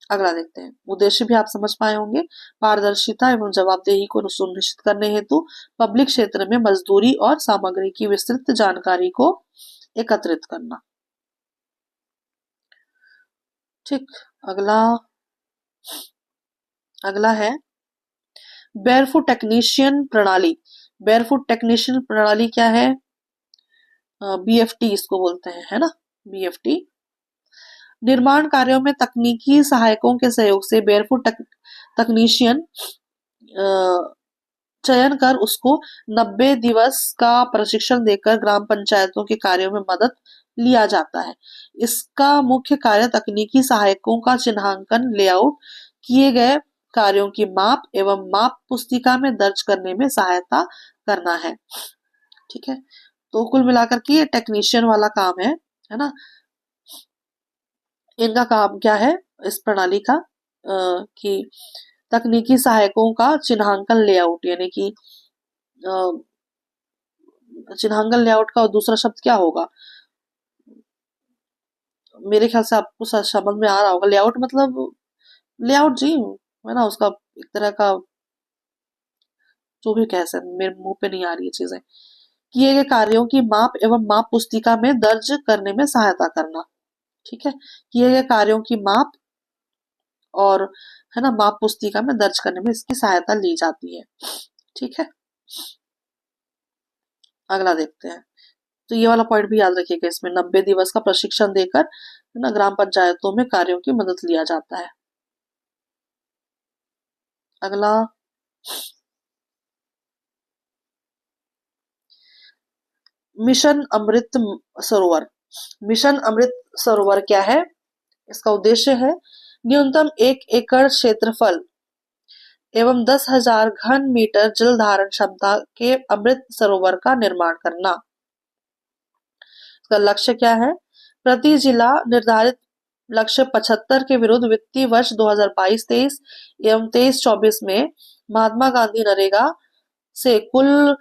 अगला देखते हैं। उद्देश्य भी आप समझ पाए होंगे। पारदर्शिता एवं जवाबदेही को सुनिश्चित करने हेतु पब्लिक क्षेत्र में मजदूरी और सामग्री की विस्तृत जानकारी को एकत्रित करना, ठीक। अगला है बेयरफुट टेक्नीशियन प्रणाली। बेयरफुट टेक्नीशियन प्रणाली क्या है? BFT इसको बोलते हैं, है ना, BFT। निर्माण कार्यों में तकनीकी सहायकों के सहयोग से बेयरफुट तकनीशियन चयन कर उसको 90 दिवस का प्रशिक्षण देकर ग्राम पंचायतों के कार्यों में मदद लिया जाता है। इसका मुख्य कार्य तकनीकी सहायकों का चिन्हांकन, लेआउट, किए गए कार्यों की माप एवं माप पुस्तिका में दर्ज करने में सहायता करना है, ठीक है। तो कुल मिलाकर के ये टेक्नीशियन वाला काम है ना। इनका काम क्या है इस प्रणाली का? कि तकनीकी सहायकों का चिन्हांकन, लेआउट, यानी कि चिन्हांकन लेआउट का दूसरा शब्द क्या होगा? मेरे ख्याल से आपको समझ में आ रहा होगा। लेआउट मतलब लेआउट जी है ना, उसका एक तरह का, जो भी कह सकते, मेरे मुंह पे नहीं आ रही है चीजें। किए गए कार्यों की माप एवं माप पुस्तिका में दर्ज करने में सहायता करना। ठीक है, किए गए कार्यों की माप और है ना माप पुस्तिका में दर्ज करने में इसकी सहायता ली जाती है। ठीक है, अगला देखते हैं। तो ये वाला पॉइंट भी याद रखिएगा, इसमें 90 दिवस का प्रशिक्षण देकर है ना ग्राम पंचायतों में कार्यों की मदद लिया जाता है। अगला, मिशन अमृत सरोवर। मिशन अमृत सरोवर क्या है? इसका उद्देश्य है न्यूनतम 1 एकड़ क्षेत्रफल एवं 10,000 घन मीटर जल धारण क्षमता के अमृत सरोवर का निर्माण करना। इसका लक्ष्य क्या है? प्रति जिला निर्धारित लक्ष्य 75 के विरुद्ध वित्तीय वर्ष 2022-23 एवं 23-24 में महात्मा गांधी नरेगा से कुल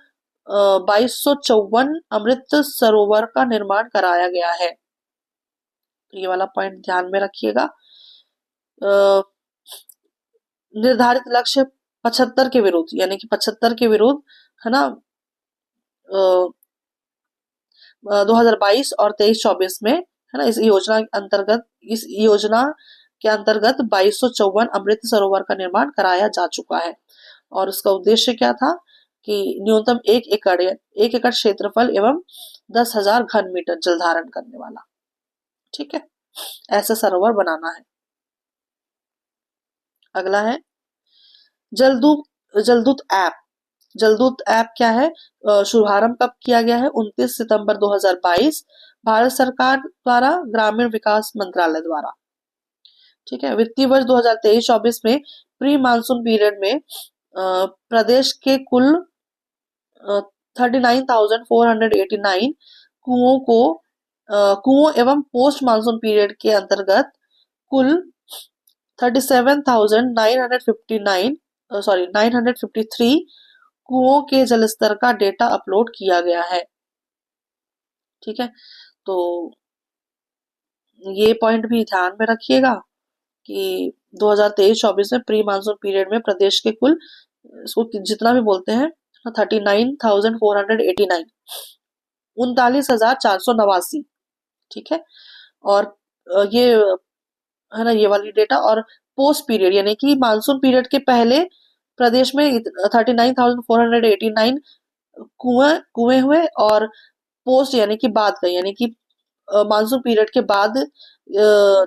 2254 अमृत सरोवर का निर्माण कराया गया है। तो ये वाला पॉइंट ध्यान में रखिएगा। निर्धारित लक्ष्य 75 के विरुद्ध, यानी कि 75 के विरुद्ध है ना 2022 और 23-24 में है ना इस योजना के अंतर्गत 2254 अमृत सरोवर का निर्माण कराया जा चुका है। और उसका उद्देश्य क्या था कि न्यूनतम 1 एकड़ क्षेत्रफल एवं 10,000 घन मीटर जल धारण करने वाला। ठीक है, ऐसा सरोवर बनाना है। अगला है जलदूत ऐप। जलदूत ऐप क्या है? शुभारंभ कब किया गया है? 29 सितंबर 2022 भारत सरकार द्वारा, ग्रामीण विकास मंत्रालय द्वारा। ठीक है, वित्तीय वर्ष 2023-24 में प्री मानसून पीरियड में प्रदेश के कुल 39,489 कुओं एवं पोस्ट मानसून पीरियड के अंतर्गत कुल 953 कुओं के जलस्तर का डेटा अपलोड किया गया है। ठीक है, तो ये पॉइंट भी ध्यान में रखिएगा कि 2023-24 में प्री मानसून पीरियड में प्रदेश के कुल, इसको जितना भी बोलते हैं 39,489 39,489। ठीक है, और ये है ना ये वाली डेटा। और पोस्ट पीरियड यानी कि मानसून पीरियड के पहले प्रदेश में 39,489 कुएं हुए, और पोस्ट यानी कि बाद का, यानी कि मानसून पीरियड के बाद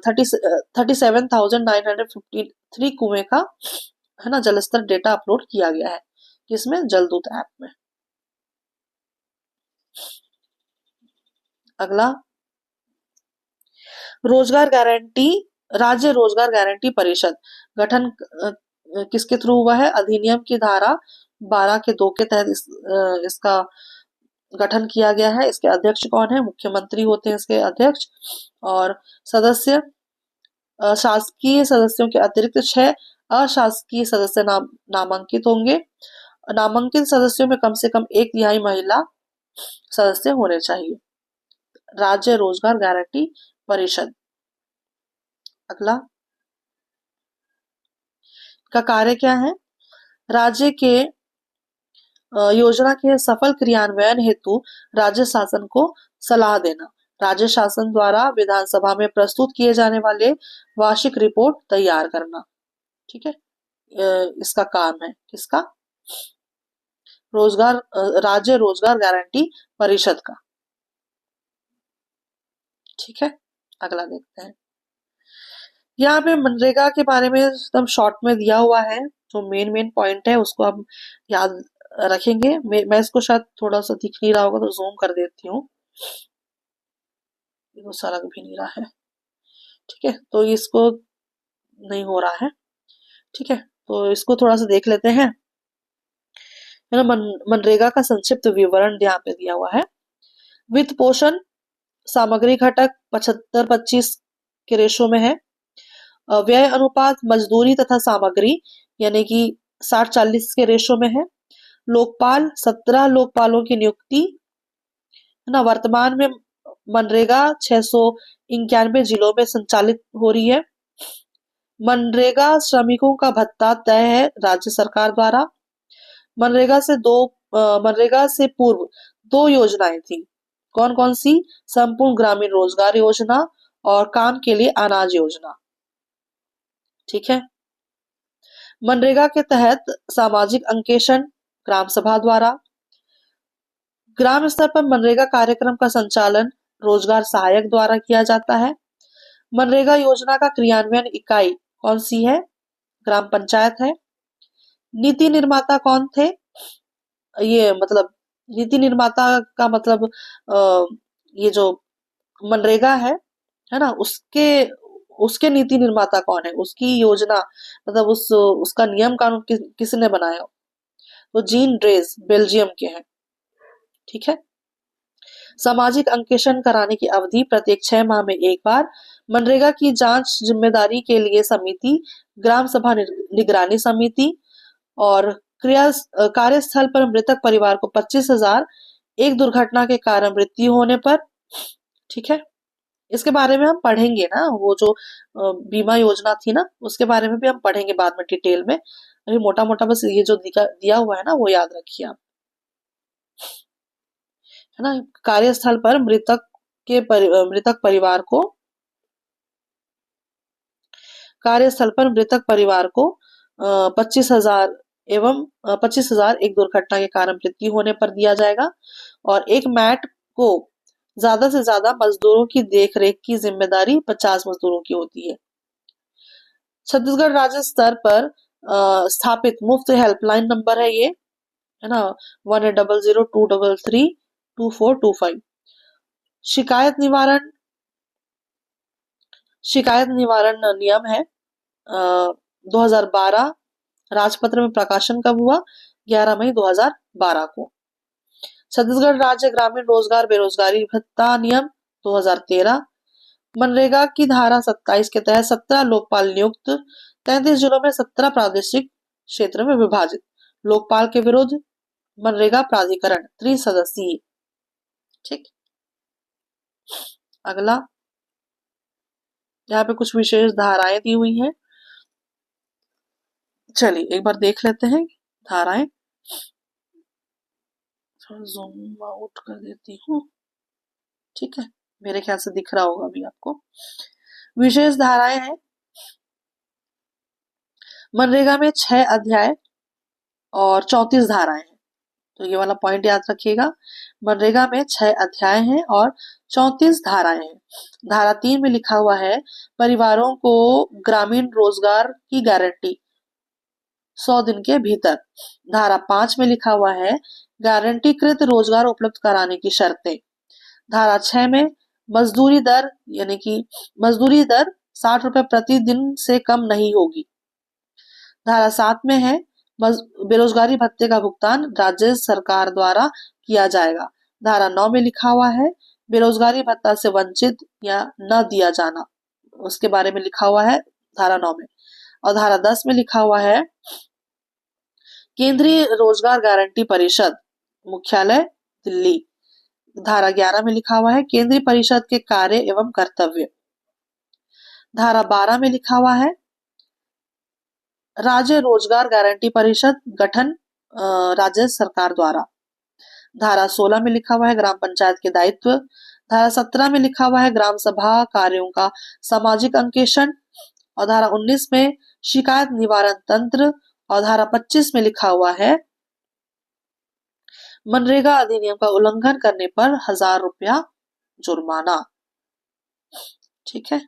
37,953 कुएं का है ना जलस्तर डेटा अपलोड किया गया है। किसमें? जलदूत ऐप में। अगला, रोजगार गारंटी, राज्य रोजगार गारंटी परिषद गठन किसके थ्रू हुआ है? अधिनियम की धारा 12 के 2 के तहत इसका गठन किया गया है। इसके अध्यक्ष कौन है? मुख्यमंत्री होते हैं इसके अध्यक्ष। और सदस्य, शासकीय सदस्यों के अतिरिक्त 6 अशासकीय सदस्य नामांकित होंगे। नामांकित सदस्यों में कम से कम 1/3 महिला सदस्य होने चाहिए। राज्य रोजगार गारंटी परिषद। अगला, का कार्य क्या है? राज्य के योजना के सफल क्रियान्वयन हेतु राज्य शासन को सलाह देना। राज्य शासन द्वारा विधानसभा में प्रस्तुत किए जाने वाले वार्षिक रिपोर्ट तैयार करना। ठीक है, इसका काम है किसका? राज्य रोजगार गारंटी परिषद का। ठीक है, अगला देखते हैं। यहाँ पे मनरेगा के बारे में एकदम शॉर्ट में दिया हुआ है, जो मेन पॉइंट है उसको हम याद रखेंगे। मैं इसको शायद थोड़ा सा दिख नहीं रहा होगा तो जूम कर देती हूँ, तो सरक भी नहीं रहा है। ठीक है, तो इसको नहीं हो रहा है। ठीक है, तो इसको थोड़ा सा देख लेते हैं। है ना, मनरेगा का संक्षिप्त विवरण यहाँ पे दिया हुआ है। वित्त पोषण सामग्री घटक 75-25 के रेशो में है। व्यय अनुपात मजदूरी तथा सामग्री यानी कि 60-40 के रेशो में है। लोकपाल 17 लोकपालों की नियुक्ति है ना। वर्तमान में मनरेगा 691 जिलों में संचालित हो रही है। मनरेगा श्रमिकों का भत्ता तय है राज्य सरकार द्वारा। मनरेगा से पूर्व दो योजनाएं थी। कौन कौन सी? संपूर्ण ग्रामीण रोजगार योजना और काम के लिए अनाज योजना। ठीक है। मनरेगा के तहत सामाजिक अंकेक्षण ग्राम सभा द्वारा। ग्राम स्तर पर मनरेगा कार्यक्रम का संचालन रोजगार सहायक द्वारा किया जाता है। मनरेगा योजना का क्रियान्वयन इकाई कौन सी है? ग्राम पंचायत है। नीति निर्माता कौन थे? ये मतलब नीति निर्माता का मतलब ये जो मनरेगा है ना, उसके उसके नीति निर्माता कौन है? उसकी योजना मतलब उसका नियम कानून किसने बनाया? तो जीन ड्रेस बेल्जियम के हैं। ठीक है। सामाजिक अंकेक्षण कराने की अवधि प्रत्येक 6 माह में एक बार। मनरेगा की जांच जिम्मेदारी के लिए समिति, ग्राम सभा निगरानी समिति और कार्यस्थल पर मृतक परिवार को 25,000, एक दुर्घटना के कारण मृत्यु होने पर। ठीक है। इसके बारे में हम पढ़ेंगे ना, वो जो बीमा योजना थी ना, उसके बारे में भी हम पढ़ेंगे बाद में डिटेल में। अभी मोटा मोटा बस ये जो दिया हुआ है ना, वो याद रखिए आप, है ना। कार्यस्थल पर मृतक परिवार को 25,000 एवं 25,000 एक दुर्घटना के कारण मृत्यु होने पर दिया जाएगा। और एक मैट को ज्यादा से ज्यादा मजदूरों की देखरेख की जिम्मेदारी 50 मजदूरों की होती है। छत्तीसगढ़ राज्य स्तर पर स्थापित मुफ्त हेल्पलाइन नंबर है ये, है ना, 1800-233-2425। शिकायत निवारण नियम है 2012। राजपत्र में प्रकाशन कब हुआ? 11 मई 2012 को। छत्तीसगढ़ राज्य ग्रामीण रोजगार बेरोजगारी भत्ता नियम 2013। मनरेगा की धारा 27 के तहत 17 लोकपाल नियुक्त, 33 जिलों में 17 प्रादेशिक क्षेत्र में विभाजित। लोकपाल के विरुद्ध मनरेगा प्राधिकरण त्रिसदस्यीय। ठीक। अगला, यहाँ पे कुछ विशेष धाराएं दी हुई हैं। चलिए एक बार देख लेते हैं धाराएं। थोड़ा जूम आउट कर देती हूँ। ठीक है, मेरे ख्याल से दिख रहा होगा अभी आपको। विशेष धाराएं हैं। मनरेगा में 6 अध्याय और 34 धाराएं हैं, तो ये वाला पॉइंट याद रखिएगा। मनरेगा में 6 अध्याय हैं और 34 धाराएं हैं। धारा 3 में लिखा हुआ है परिवारों को ग्रामीण रोजगार की गारंटी 100 दिन के भीतर। धारा 5 में लिखा हुआ है गारंटीकृत रोजगार उपलब्ध कराने की शर्तें। धारा 6 में मजदूरी दर 60 रुपए प्रति दिन से कम नहीं होगी। धारा 7 में है बेरोजगारी भत्ते का भुगतान राज्य सरकार द्वारा किया जाएगा। धारा 9 में लिखा हुआ है बेरोजगारी भत्ता से वंचित या न दिया जाना, उसके बारे में लिखा हुआ है धारा 9 में। और धारा 10 में लिखा हुआ है केंद्रीय रोजगार गारंटी परिषद मुख्यालय दिल्ली। धारा 11 में लिखा हुआ है केंद्रीय परिषद के कार्य एवं कर्तव्य। धारा 12 में लिखा हुआ है राज्य रोजगार गारंटी परिषद गठन राज्य सरकार द्वारा। धारा 16 में लिखा हुआ है ग्राम पंचायत के दायित्व। धारा 17 में लिखा हुआ है ग्राम सभा कार्यों का सामाजिक अंकेक्षण। और धारा 19 में शिकायत निवारण तंत्र। और धारा 25 में लिखा हुआ है मनरेगा अधिनियम का उल्लंघन करने पर 1,000 रुपया जुर्माना। ठीक है,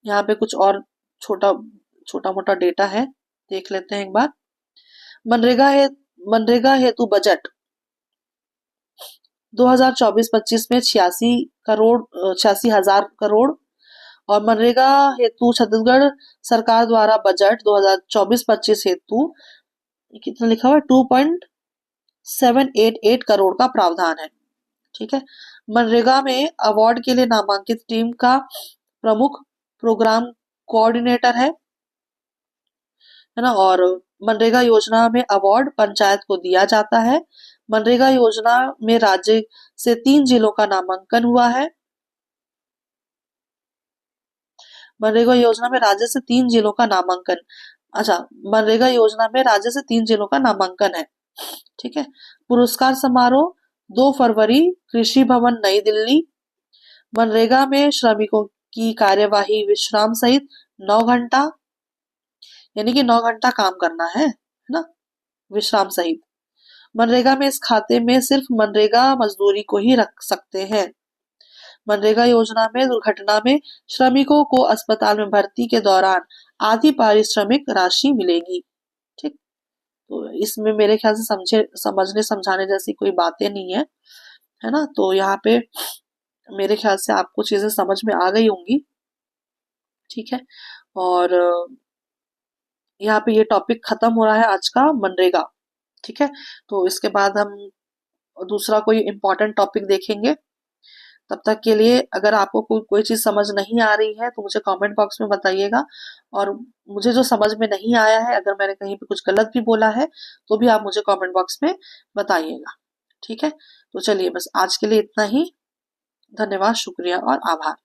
यहाँ पे कुछ और छोटा मोटा डेटा है, देख लेते हैं एक बार। मनरेगा हेतु बजट 2024-25 में 86,000 करोड़। और मनरेगा हेतु छत्तीसगढ़ सरकार द्वारा बजट 2024-25 हेतु कितना लिखा हुआ है 2.788 करोड़ का प्रावधान है। ठीक है। मनरेगा में अवार्ड के लिए नामांकित टीम का प्रमुख प्रोग्राम कोऑर्डिनेटर है ना। और मनरेगा योजना में अवार्ड पंचायत को दिया जाता है। मनरेगा योजना में राज्य से 3 जिलों का नामांकन हुआ है। मनरेगा योजना में राज्य से 3 जिलों का नामांकन। अच्छा, मनरेगा योजना में राज्य से 3 जिलों का नामांकन है। ठीक है। पुरस्कार समारोह 2 फरवरी, कृषि भवन नई दिल्ली। मनरेगा में श्रमिकों की कार्यवाही विश्राम सहित 9 घंटा, यानी कि 9 घंटा काम करना है ना, विश्राम सहित। मनरेगा में इस खाते में सिर्फ मनरेगा मजदूरी को ही रख सकते हैं। मनरेगा योजना में दुर्घटना में श्रमिकों को अस्पताल में भर्ती के दौरान आधी पारिश्रमिक राशि मिलेगी। ठीक। तो इसमें मेरे ख्याल से समझने समझाने जैसी कोई बातें नहीं है ना। तो यहाँ पे मेरे ख्याल से आपको चीजें समझ में आ गई होंगी। ठीक है। और यहाँ पे ये टॉपिक खत्म हो रहा है आज का मनरेगा। ठीक है। तो इसके बाद हम दूसरा कोई इम्पोर्टेंट टॉपिक देखेंगे। तब तक के लिए अगर आपको कोई चीज समझ नहीं आ रही है तो मुझे कमेंट बॉक्स में बताइएगा, और मुझे जो समझ में नहीं आया है, अगर मैंने कहीं पे कुछ गलत भी बोला है तो भी आप मुझे कमेंट बॉक्स में बताइएगा। ठीक है। तो चलिए, बस आज के लिए इतना ही। धन्यवाद, शुक्रिया और आभार।